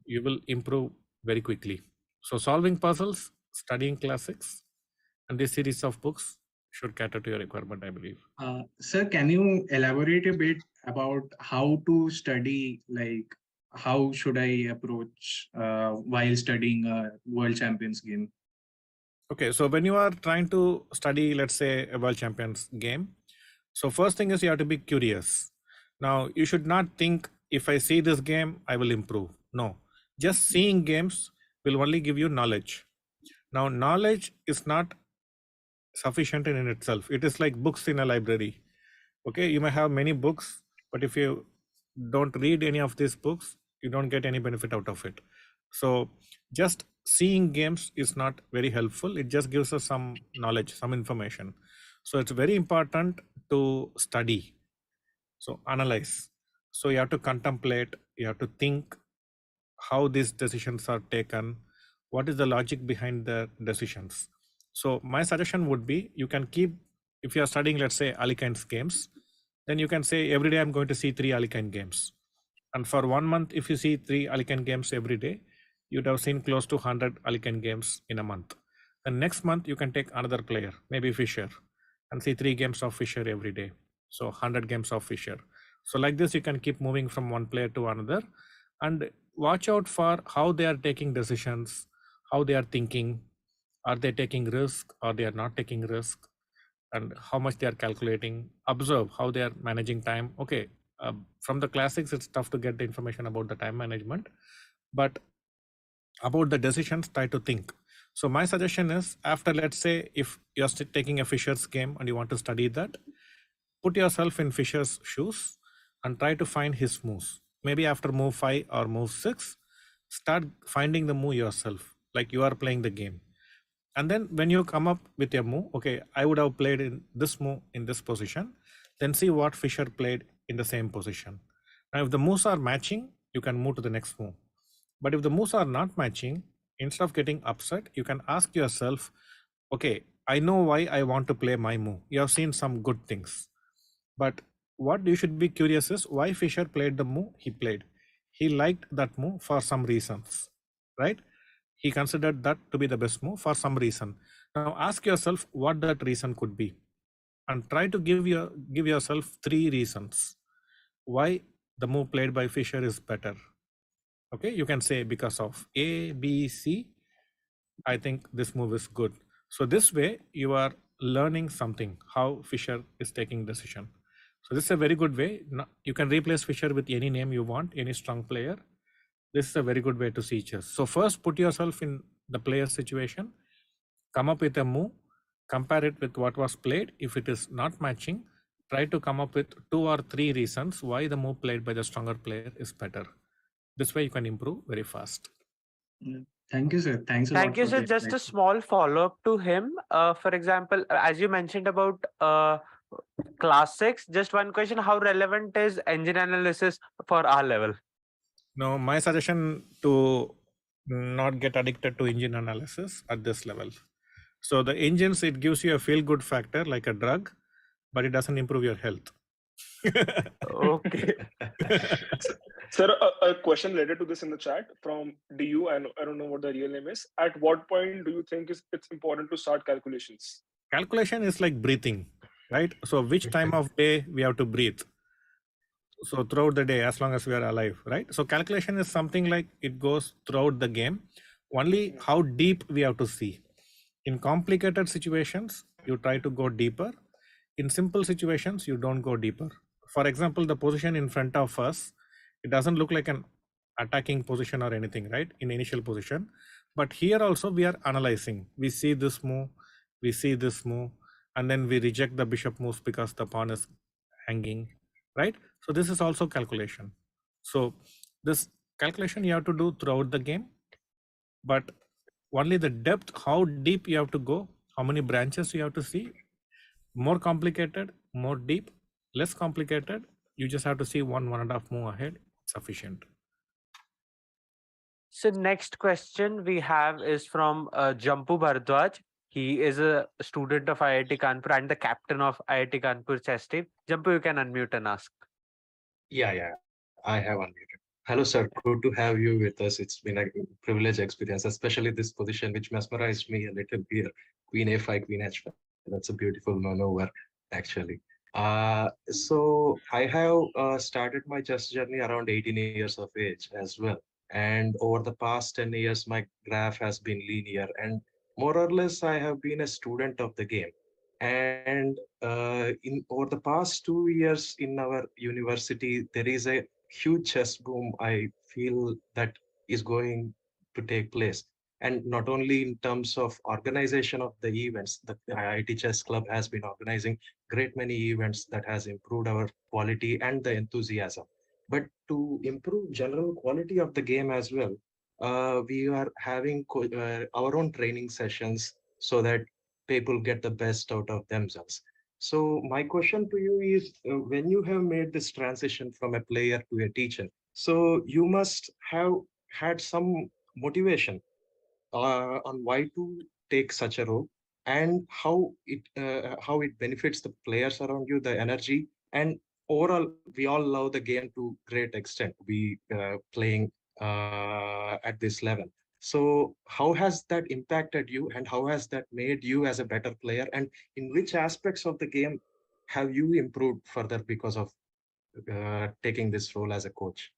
you will improve very quickly. So solving puzzles, studying classics, and this series of books should cater to your requirement, I believe. Sir, can you elaborate a bit about how to study, like how should I approach while studying a World Champions game? Okay, so when you are trying to study, let's say, a World Champions game, so first thing is you have to be curious. Now, you should not think, if I see this game, I will improve. No, just seeing games will only give you knowledge. Now, knowledge is not sufficient in itself. It is like books in a library. Okay, you may have many books, but if you don't read any of these books, you don't get any benefit out of it. So just seeing games is not very helpful. It just gives us some knowledge, some information. So it's very important to study. So analyze. So you have to contemplate, you have to think how these decisions are taken, what is the logic behind the decisions. So my suggestion would be, you can keep, if you are studying, let's say, Alikhine's games, then you can say every day I'm going to see 3 Alekhine games. And for 1 month, if you see 3 Alekhine games every day, you'd have seen close to 100 Alekhine games in a month. And next month, you can take another player, maybe Fischer, and see 3 games of Fischer every day. So 100 games of Fischer. So like this, you can keep moving from one player to another, and watch out for how they are taking decisions, how they are thinking. Are they taking risk or they are not taking risk, and how much they are calculating. Observe how they are managing time. Okay, from the classics, it's tough to get the information about the time management, but about the decisions, try to think. So my suggestion is, after, let's say, if you're taking a Fischer's game and you want to study that, put yourself in Fisher's shoes and try to find his moves. Maybe after move 5 or move 6, start finding the move yourself, like you are playing the game. And then when you come up with your move, okay, I would have played in this move in this position, then see what Fisher played in the same position. Now, if the moves are matching, you can move to the next move. But if the moves are not matching, instead of getting upset, you can ask yourself, okay, I know why I want to play my move. You have seen some good things. But what you should be curious is why Fisher played the move he played. He liked that move for some reasons, right? He considered that to be the best move for some reason. Now ask yourself what that reason could be, and try to give yourself 3 reasons why the move played by Fisher is better. Okay, you can say because of A, B, C, I think this move is good. So this way you are learning something, how Fisher is taking decision. So this is a very good way. You can replace Fisher with any name you want, any strong player. This is a very good way to see chess. So first put yourself in the player's situation, come up with a move, compare it with what was played. If it is not matching, try to come up with 2 or 3 reasons why the move played by the stronger player is better. This way you can improve very fast. Thank you, sir. Thanks a Thank lot you, for sir. the Just a explanation. small follow-up to him. For example, as you mentioned about class 6, just one question: how relevant is engine analysis for our level? Now, my suggestion to not get addicted to engine analysis at this level. So the engines, it gives you a feel-good factor like a drug, but it doesn't improve your health. Okay. Sir, a question related to this in the chat from DU, and I don't know what the real name is. At what point do you think it's important to start calculations? Calculation is like breathing, right? So which time of day we have to breathe? So throughout the day, as long as we are alive, right? So calculation is something like it goes throughout the game. Only how deep we have to see. In complicated situations, you try to go deeper. In simple situations, you don't go deeper. For example, the position in front of us, it doesn't look like an attacking position or anything, right? In initial position. But here also we are analyzing. We see this move, we see this move, and then we reject the bishop moves because the pawn is hanging, right? So this is also calculation. So this calculation you have to do throughout the game, but only the depth, how deep you have to go, how many branches you have to see, more complicated, more deep, less complicated, you just have to see 1.5 move ahead, sufficient. So next question we have is from Jampu Bharadwaj. He is a student of IIT Kanpur and the captain of IIT Kanpur chess team. Jampu, you can unmute and ask. Yeah, I have unmuted. Hello, sir. Good to have you with us. It's been a privilege experience, especially this position, which mesmerized me a little here. Queen A5, Queen H5. That's a beautiful maneuver, actually. So I have started my chess journey around 18 years of age as well. And over the past 10 years, my graph has been linear. And more or less, I have been a student of the game. And in over the past 2 years in our university, there is a huge chess boom. I feel that is going to take place. And not only in terms of organization of the events, the IIT Chess Club has been organizing great many events that has improved our quality and the enthusiasm. But to improve general quality of the game as well, we are having our own training sessions so that people get the best out of themselves. So my question to you is, when you have made this transition from a player to a teacher, so you must have had some motivation on why to take such a role and how it benefits the players around you, the energy, and overall we all love the game to great extent. We playing at this level. So how has that impacted you, and how has that made you as a better player, and in which aspects of the game have you improved further because of taking this role as a coach?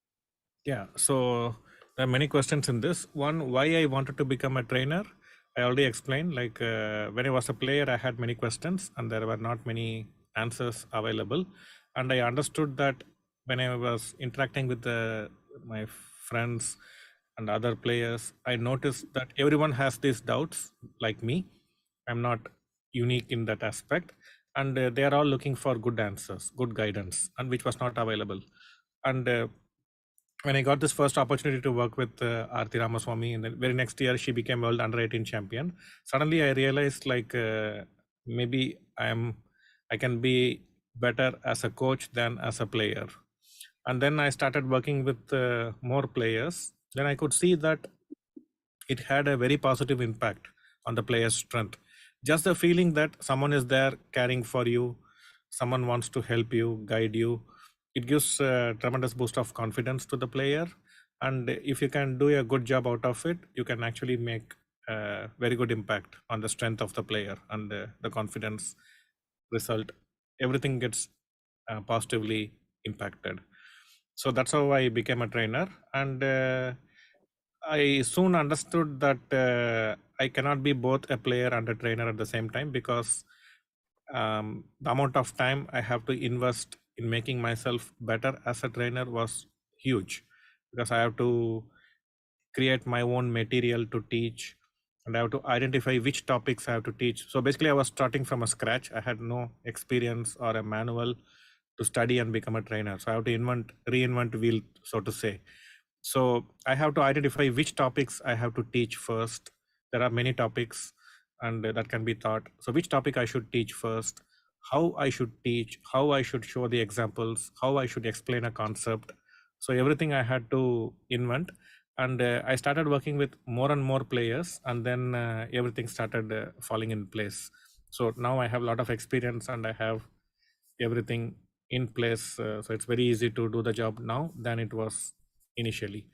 Yeah, so there are many questions in this. One, why I wanted to become a trainer. I already explained, like when I was a player, I had many questions and there were not many answers available. And I understood that when I was interacting with my friends and other players, I noticed that everyone has these doubts like me. I'm not unique in that aspect. and they are all looking for good answers, good guidance, and which was not available. And when I got this first opportunity to work with RB Ramaswamy, and the very next year she became world under 18 champion. Suddenly I realized like maybe I can be better as a coach than as a player. And then I started working with more players. Then I could see that it had a very positive impact on the player's strength. Just the feeling that someone is there caring for you, someone wants to help you, guide you, it gives a tremendous boost of confidence to the player. And if you can do a good job out of it, you can actually make a very good impact on the strength of the player and the confidence result. Everything gets positively impacted. So that's how I became a trainer. And I soon understood that I cannot be both a player and a trainer at the same time, because the amount of time I have to invest in making myself better as a trainer was huge, because I have to create my own material to teach, and I have to identify which topics I have to teach. So basically I was starting from a scratch. I had no experience or a manual to study and become a trainer. So I have to reinvent wheel, so to say. So I have to identify which topics I have to teach first. There are many topics and that can be taught. So which topic I should teach first, how I should teach, how I should show the examples, how I should explain a concept. So everything I had to invent. And I started working with more and more players, and then everything started falling in place. So now I have a lot of experience and I have everything in place. So it's very easy to do the job now than it was initially.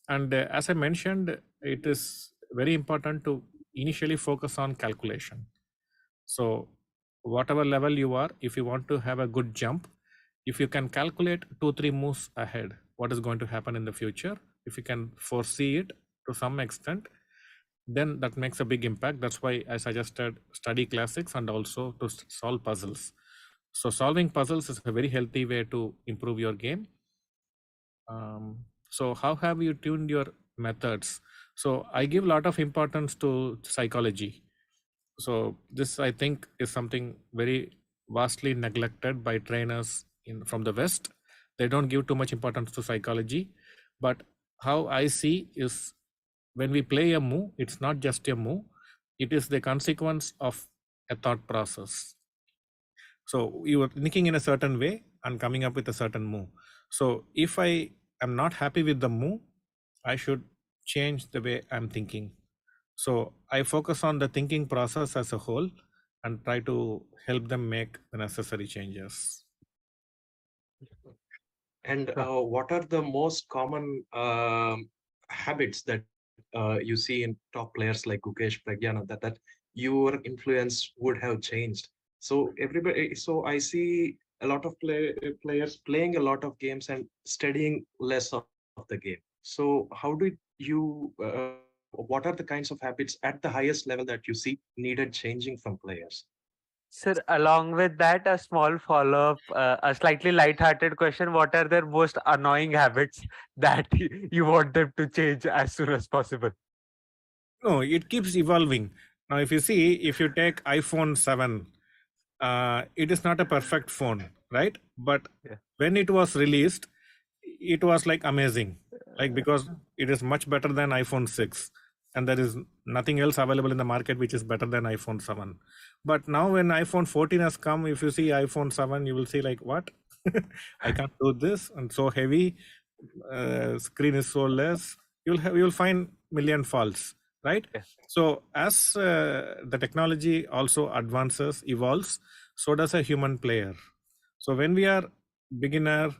And as I mentioned, it is very important to initially focus on calculation. So whatever level you are, if you want to have a good jump, if you can calculate 2-3 moves ahead what is going to happen in the future, if you can foresee it to some extent, then that makes a big impact. That's why I suggested study classics and also to solve puzzles. So solving puzzles is a very healthy way to improve your game. So how have you tuned your methods? So I give a lot of importance to psychology. So this, I think, is something very vastly neglected by trainers from the West. They don't give too much importance to psychology. But how I see is, when we play a move, it's not just a move. It is the consequence of a thought process. So you are thinking in a certain way and coming up with a certain move. So if I am not happy with the move, I should change the way I'm thinking. So I focus on the thinking process as a whole and try to help them make the necessary changes. And what are the most common habits that you see in top players like Gukesh, Pragyana, that your influence would have changed? So I see a lot of players playing a lot of games and studying less of the game. So how do you? What are the kinds of habits at the highest level that you see needed changing from players? Sir, along with that, a small follow-up, a slightly light-hearted question. What are their most annoying habits that you want them to change as soon as possible? No, it keeps evolving. Now, if you see, if you take iPhone 7, it is not a perfect phone, right? But when it was released, it was like amazing, like, because it is much better than iPhone 6, and there is nothing else available in the market which is better than iPhone 7. But now when iPhone 14 has come, if you see iPhone 7, you will see like, what? I can't do this, and so heavy, screen is so less. You'll find million faults, right? So as the technology also advances, evolves, so does a human player. So when we are beginner,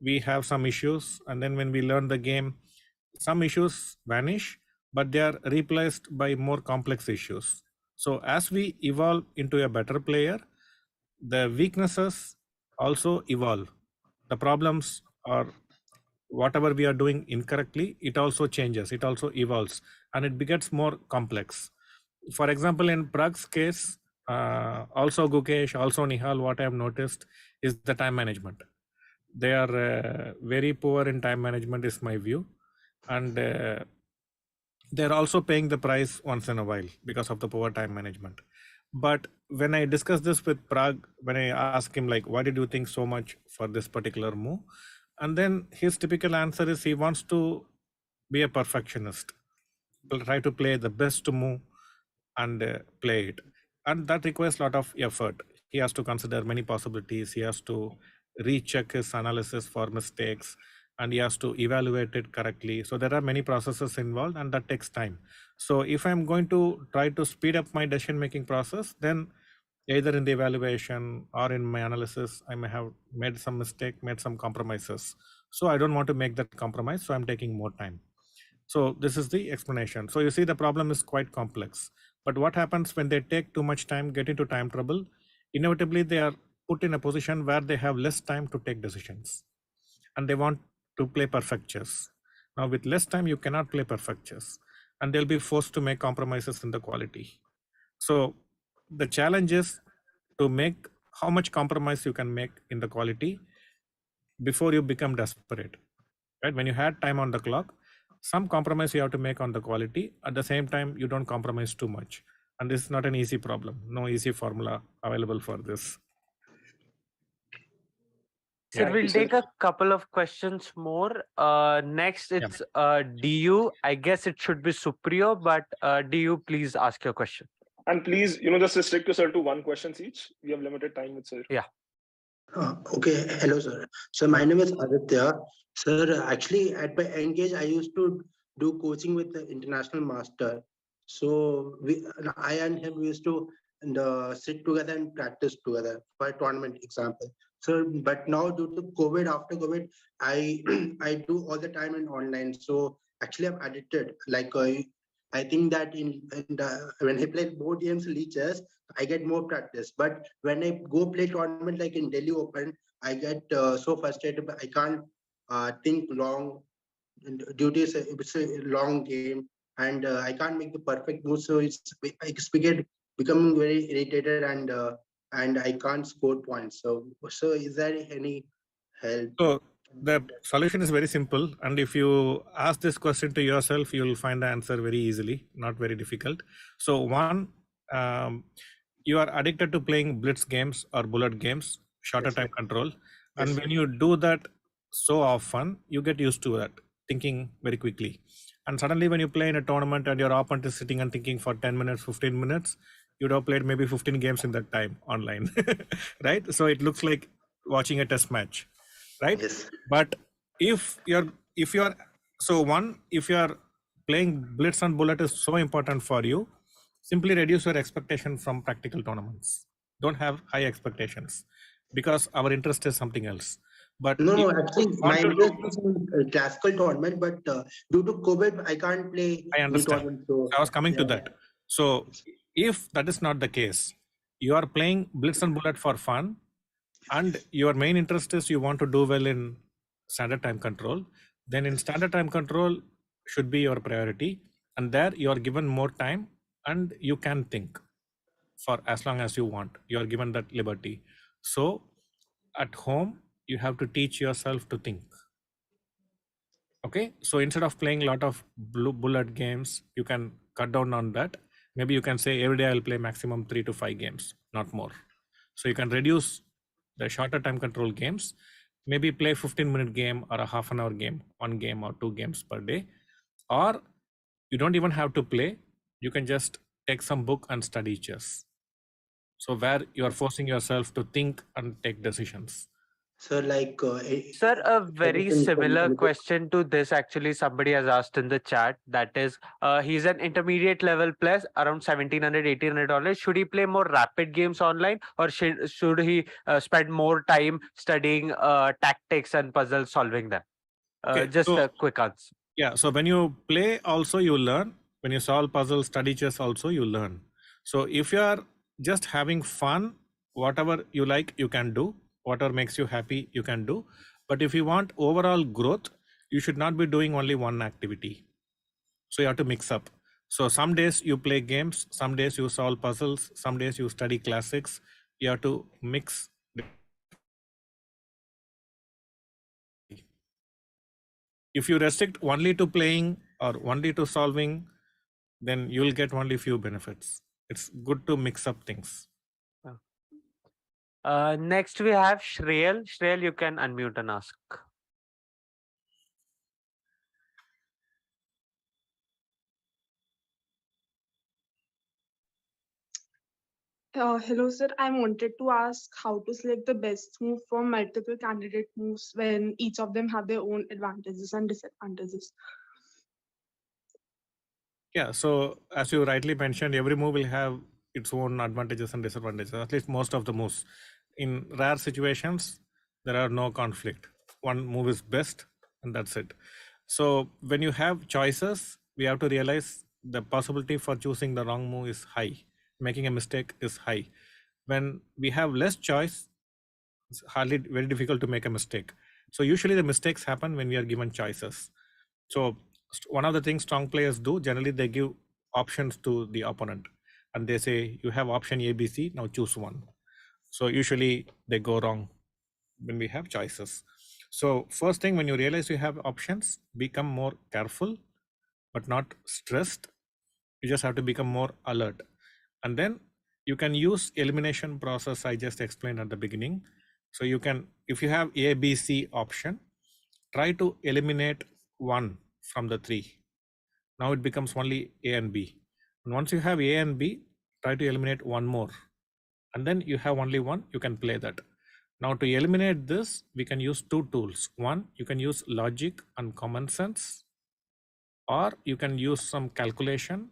we have some issues, and then when we learn the game, some issues vanish, but they are replaced by more complex issues. So as we evolve into a better player, the weaknesses also evolve. The problems, or whatever we are doing incorrectly, it also changes, it also evolves, and it becomes more complex. For example, in Prag's case, also Gukesh, also Nihal, what I have noticed is the time management. They are very poor in time management, is my view. And they're also paying the price once in a while because of the poor time management. But when I discuss this with Prague, when I ask him like, why did you think so much for this particular move? And then his typical answer is he wants to be a perfectionist, try to play the best move and play it. And that requires a lot of effort. He has to consider many possibilities. He has to recheck his analysis for mistakes, and he has to evaluate it correctly. So there are many processes involved, and that takes time. So if I'm going to try to speed up my decision making process, then either in the evaluation or in my analysis, I may have made some mistake, made some compromises. So I don't want to make that compromise, so I'm taking more time. So this is the explanation. So you see, the problem is quite complex. But what happens when they take too much time, get into time trouble? Inevitably, they are put in a position where they have less time to take decisions, and they want to play perfect chess. Now, with less time, you cannot play perfect chess, and they'll be forced to make compromises in the quality. So the challenge is to make how much compromise you can make in the quality before you become desperate. Right? When you had time on the clock, some compromise you have to make on the quality. At the same time, you don't compromise too much. And this is not an easy problem. No easy formula available for this. Sir, Yeah. we'll take a couple of questions more. Next, it's DU. I guess it should be Supriyo, but DU, please ask your question. And please, just restrict yourself to one question each. We have limited time with sir. Yeah. Okay, hello sir. So my name is Aditya. Sir, actually at my engage, I used to do coaching with the international master. So I and him used to sit together and practice together for a tournament example. So, but now due to COVID, after COVID, I I do all the time in online. So actually I'm addicted. Like I think that when I play board games, leeches, I get more practice. But when I go play tournament like in Delhi Open, I get so frustrated. I can't think long. Due to it's a long game, and I can't make the perfect move. So it's becoming very irritated, and I can't score points. So is there any help? So the solution is very simple. And if you ask this question to yourself, you'll find the answer very easily, not very difficult. So one, you are addicted to playing blitz games or bullet games, shorter time control. And when you do that so often, you get used to that, thinking very quickly. And suddenly when you play in a tournament and your opponent is sitting and thinking for 10 minutes, 15 minutes, you'd have played maybe 15 games in that time online, right? So it looks like watching a test match, right? Yes. But if you're playing blitz and bullet is so important for you, simply reduce your expectation from practical tournaments. Don't have high expectations, because our interest is something else. But no, actually, my interest is in classical tournament, but due to COVID, I can't play. I understand. Tournament, so, I was coming to that. So if that is not the case, you are playing blitz and bullet for fun, and your main interest is you want to do well in standard time control, then in standard time control should be your priority, and there you are given more time and you can think for as long as you want. You are given that liberty. So at home you have to teach yourself to think. Okay, so instead of playing a lot of bullet games, you can cut down on that. Maybe you can say every day I'll play maximum 3 to 5 games, not more. So you can reduce the shorter time control games, maybe play 15-minute game or a half an hour game, 1 game or 2 games per day. Or you don't even have to play. You can just take some book and study chess. So where you are forcing yourself to think and take decisions. So like Sir, a very similar question to this actually somebody has asked in the chat. That is, he's an intermediate level plus around $1,700, $1,800. Should he play more rapid games online, or should he spend more time studying tactics and puzzle solving them? Just a quick answer. Yeah, so when you play also you learn. When you solve puzzles, study chess also you learn. So if you are just having fun, whatever you like you can do, whatever makes you happy you can do. But if you want overall growth, you should not be doing only one activity. So you have to mix up. So some days you play games, some days you solve puzzles, some days you study classics. You have to mix. If you restrict only to playing or only to solving, then you'll get only few benefits. It's good to mix up things. Next we have Shreyal. Shreyal, you can unmute and ask. Hello, sir. I wanted to ask how to select the best move from multiple candidate moves when each of them have their own advantages and disadvantages. Yeah, so as you rightly mentioned, every move will have its own advantages and disadvantages, at least most of the moves. In rare situations, there are no conflict. One move is best, and that's it. So when you have choices, we have to realize the possibility for choosing the wrong move is high. Making a mistake is high. When we have less choice, it's hardly very difficult to make a mistake. So usually the mistakes happen when we are given choices. So one of the things strong players do, generally they give options to the opponent and they say, you have option A, B, C, now choose one. So usually they go wrong when we have choices. So first thing, when you realize you have options, become more careful, but not stressed. You just have to become more alert. And then you can use elimination process I just explained at the beginning. So you can, if you have A, B, C option, try to eliminate one from the three. Now it becomes only A and B. And once you have A and B, try to eliminate one more. And then you have only one, you can play that. Now to eliminate this, we can use two tools. One, you can use logic and common sense, or you can use some calculation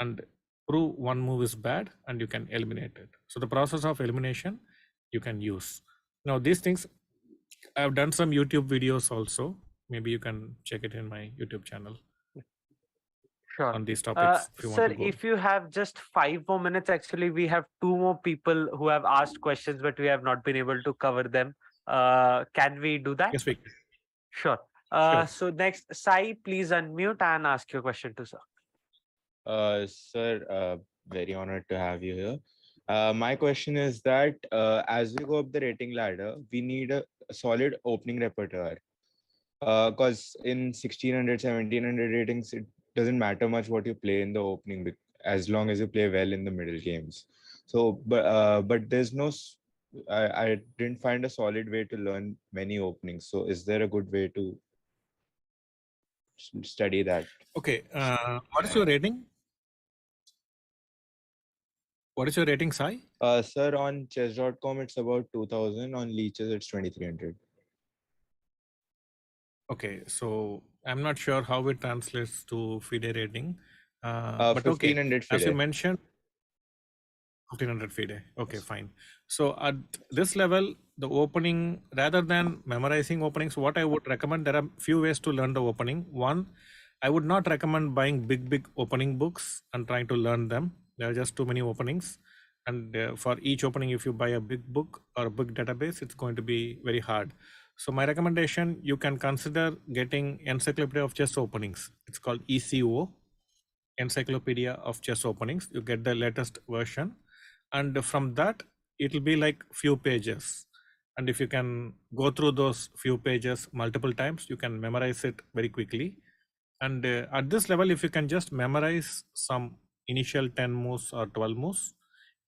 and prove one move is bad and you can eliminate it. So the process of elimination you can use. Now these things, I've done some YouTube videos also. Maybe you can check it in my YouTube channel. Sure. On these topics, if you Sir, want to go. if you have just 5 more minutes, actually, we have 2 more people who have asked questions, but we have not been able to cover them. Can we do that? Yes, we. Sure. Sure. So next, Sai, please unmute and ask your question to sir. Sir, very honored to have you here. My question is that as we go up the rating ladder, we need a solid opening repertoire. Because in 1600, 1700 ratings, it doesn't matter much what you play in the opening as long as you play well in the middle games. So, but there's no, I didn't find a solid way to learn many openings. So is there a good way to study that? Okay. What is your rating? What is your rating, Sai? Sir, on chess.com, it's about 2000. On Leeches, it's 2300. Okay. So I'm not sure how it translates to FIDE rating. But 1500 okay. As you FIDE. mentioned, 1500 FIDE. Okay, fine. So at this level, the opening, rather than memorizing openings, what I would recommend, there are few ways to learn the opening. One, I would not recommend buying big opening books and trying to learn them. There are just too many openings. And for each opening, if you buy a big book or a big database, it's going to be very hard. So my recommendation, you can consider getting Encyclopedia of Chess Openings. It's called ECO, Encyclopedia of Chess Openings. You get the latest version. And from that, it will be like few pages. And if you can go through those few pages multiple times, you can memorize it very quickly. And at this level, if you can just memorize some initial 10 moves or 12 moves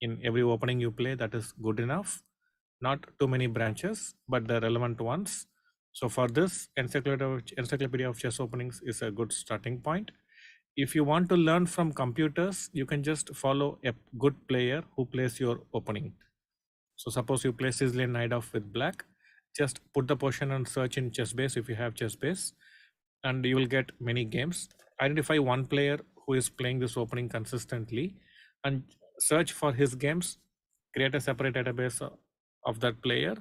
in every opening you play, that is good enough. Not too many branches, but the relevant ones. So for this, Encyclopedia of Chess Openings is a good starting point. If you want to learn from computers, you can just follow a good player who plays your opening. So suppose you play Sicilian Knight off with black, just put the position and search in ChessBase if you have ChessBase, and you will get many games. Identify one player who is playing this opening consistently and search for his games, create a separate database of that player,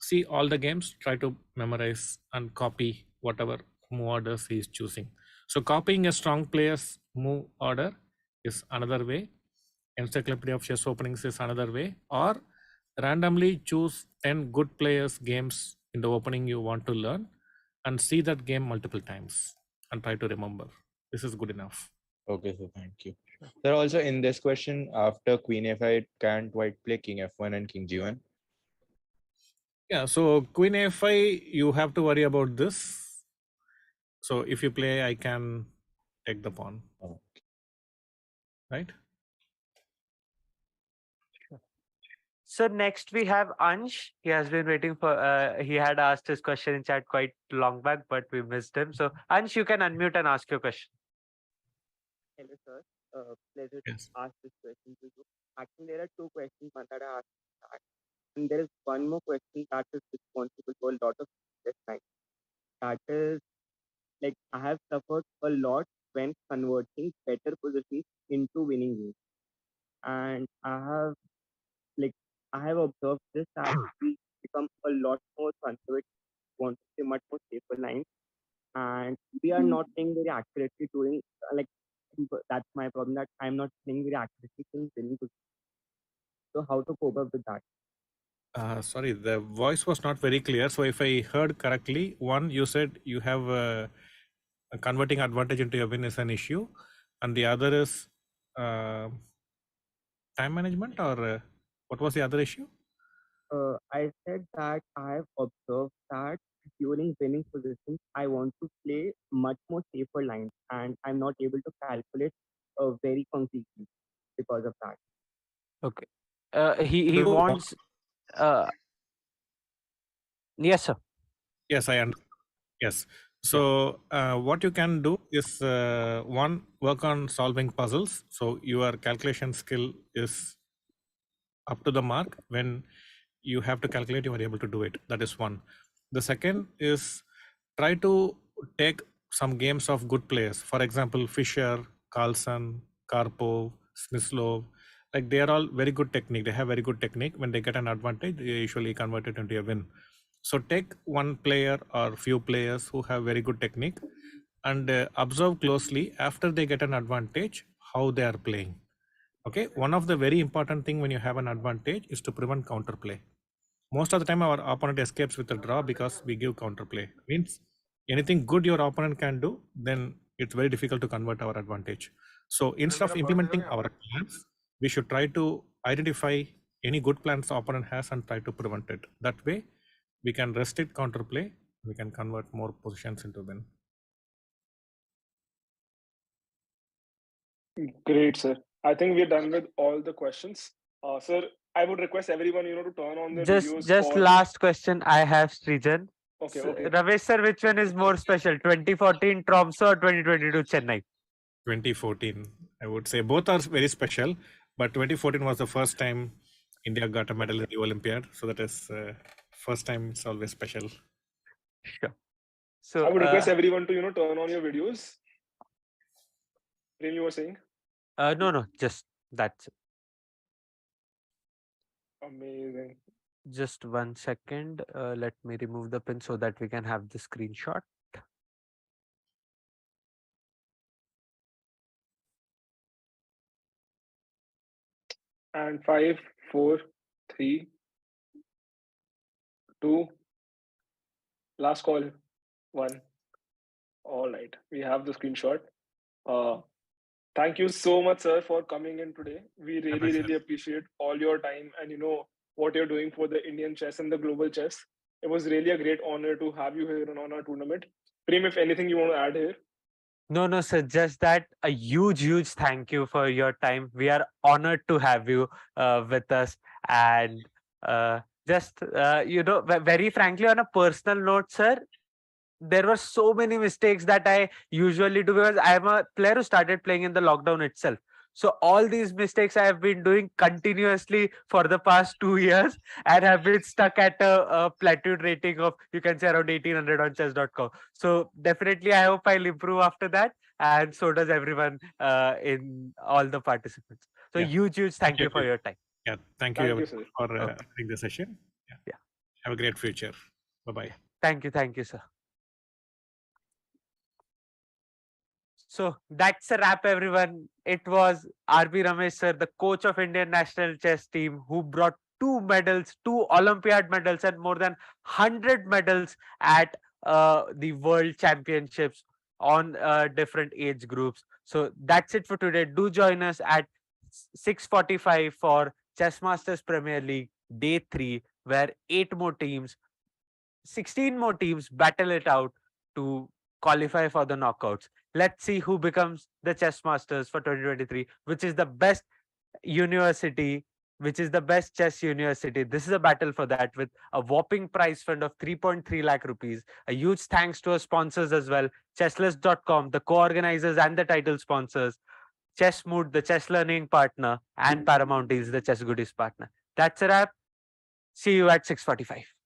see all the games, try to memorize and copy whatever move orders he is choosing. So copying a strong player's move order is another way. Encyclopedia of Chess Openings is another way, or randomly choose 10 good players games in the opening you want to learn and see that game multiple times and try to remember. This is good enough. Okay, so thank you. Sir, also in this question, after Queen F5, can't white play King F1 and King G1? Yeah, so Queen A5, you have to worry about this. So if you play, I can take the pawn. Oh. right? So next we have Ansh. He has been waiting for. He had asked his question in chat quite long back, but we missed him. So Ansh, you can unmute and ask your question. Hello, sir. Pleasure to Yes. ask this question to you. Actually, there are two questions one that I asked, that, and there is one more question that is responsible for a lot of this time. That is, like, I have suffered a lot when converting better positions into winning games, and I have observed this that we become a lot more conservative, want to say much more safer lines, and we are not playing very accurately during that's my problem, that I'm not playing very accurately in winning positions. So how to cope up with that? Sorry, the voice was not very clear. So if I heard correctly, one, you said you have a converting advantage into a win is an issue, and the other is time management, or what was the other issue? I said that I have observed that during winning positions, I want to play much more safer lines, and I'm not able to calculate very concretely because of that. Okay. He wants. Yes, sir. Yes, I understand. Yes. So what you can do is one, work on solving puzzles. So your calculation skill is up to the mark. When you have to calculate, you are able to do it. That is one. The second is try to take some games of good players. For example, Fisher, Carlson, Karpov, Smyslov. Like, they are all very good technique. They have very good technique. When they get an advantage, they usually convert it into a win. So take one player or few players who have very good technique and observe closely after they get an advantage how they are playing. Okay, one of the very important thing when you have an advantage is to prevent counterplay. Most of the time our opponent escapes with a draw because we give counterplay. Means anything good your opponent can do, then it's very difficult to convert our advantage. So instead of implementing our plans, we should try to identify any good plans the opponent has and try to prevent it. That way we can restrict counterplay, we can convert more positions into win. Great, sir. I think we're done with all the questions. Sir, I would request everyone, to turn on their videos. Just last question I have, Srijan. Okay, So, okay. Ramesh sir, which one is more special, 2014 Tromso or 2022 Chennai? 2014, I would say both are very special, but 2014 was the first time India got a medal in the Olympiad. So that is first time, it's always special. Sure. So I would request everyone to, turn on your videos. Prem, you were saying? No, just that's it. Amazing. Just 1 second. Let me remove the pin so that we can have the screenshot. And 5, 4, 3, 2, last call, 1. All right, we have the screenshot. Thank you so much, sir, for coming in today. We really appreciate all your time and what you're doing for the Indian chess and the global chess. It was really a great honor to have you here on our tournament. Prem, if anything you want to add here? No, sir. Just that a huge thank you for your time. We are honored to have you with us, and very frankly, on a personal note, sir, there were so many mistakes that I usually do because I am a player who started playing in the lockdown itself. So all these mistakes I have been doing continuously for the past 2 years and have been stuck at a plateaued rating of, you can say, around 1800 on chess.com. So definitely I hope I'll improve after that. And so does everyone in all the participants. So huge thank you for your time. Yeah, thank you sir. for having the session. Yeah. Have a great future. Bye-bye. Thank you, sir. So that's a wrap, everyone. It was RB Ramesh Sir, the coach of Indian national chess team, who brought 2 medals, 2 Olympiad medals, and more than 100 medals at the World Championships on different age groups. So that's it for today. Do join us at 6:45 for Chess Masters Premier League Day 3, where 16 more teams battle it out to qualify for the knockouts. Let's see who becomes the chess masters for 2023, which is the best university, which is the best chess university. This is a battle for that with a whopping prize fund of 3.3 lakh rupees. A huge thanks to our sponsors as well, chessless.com, the co-organizers and the title sponsors, Chessmood, the chess learning partner, and Paramount is the chess goodies partner. That's a wrap. See you at 6:45.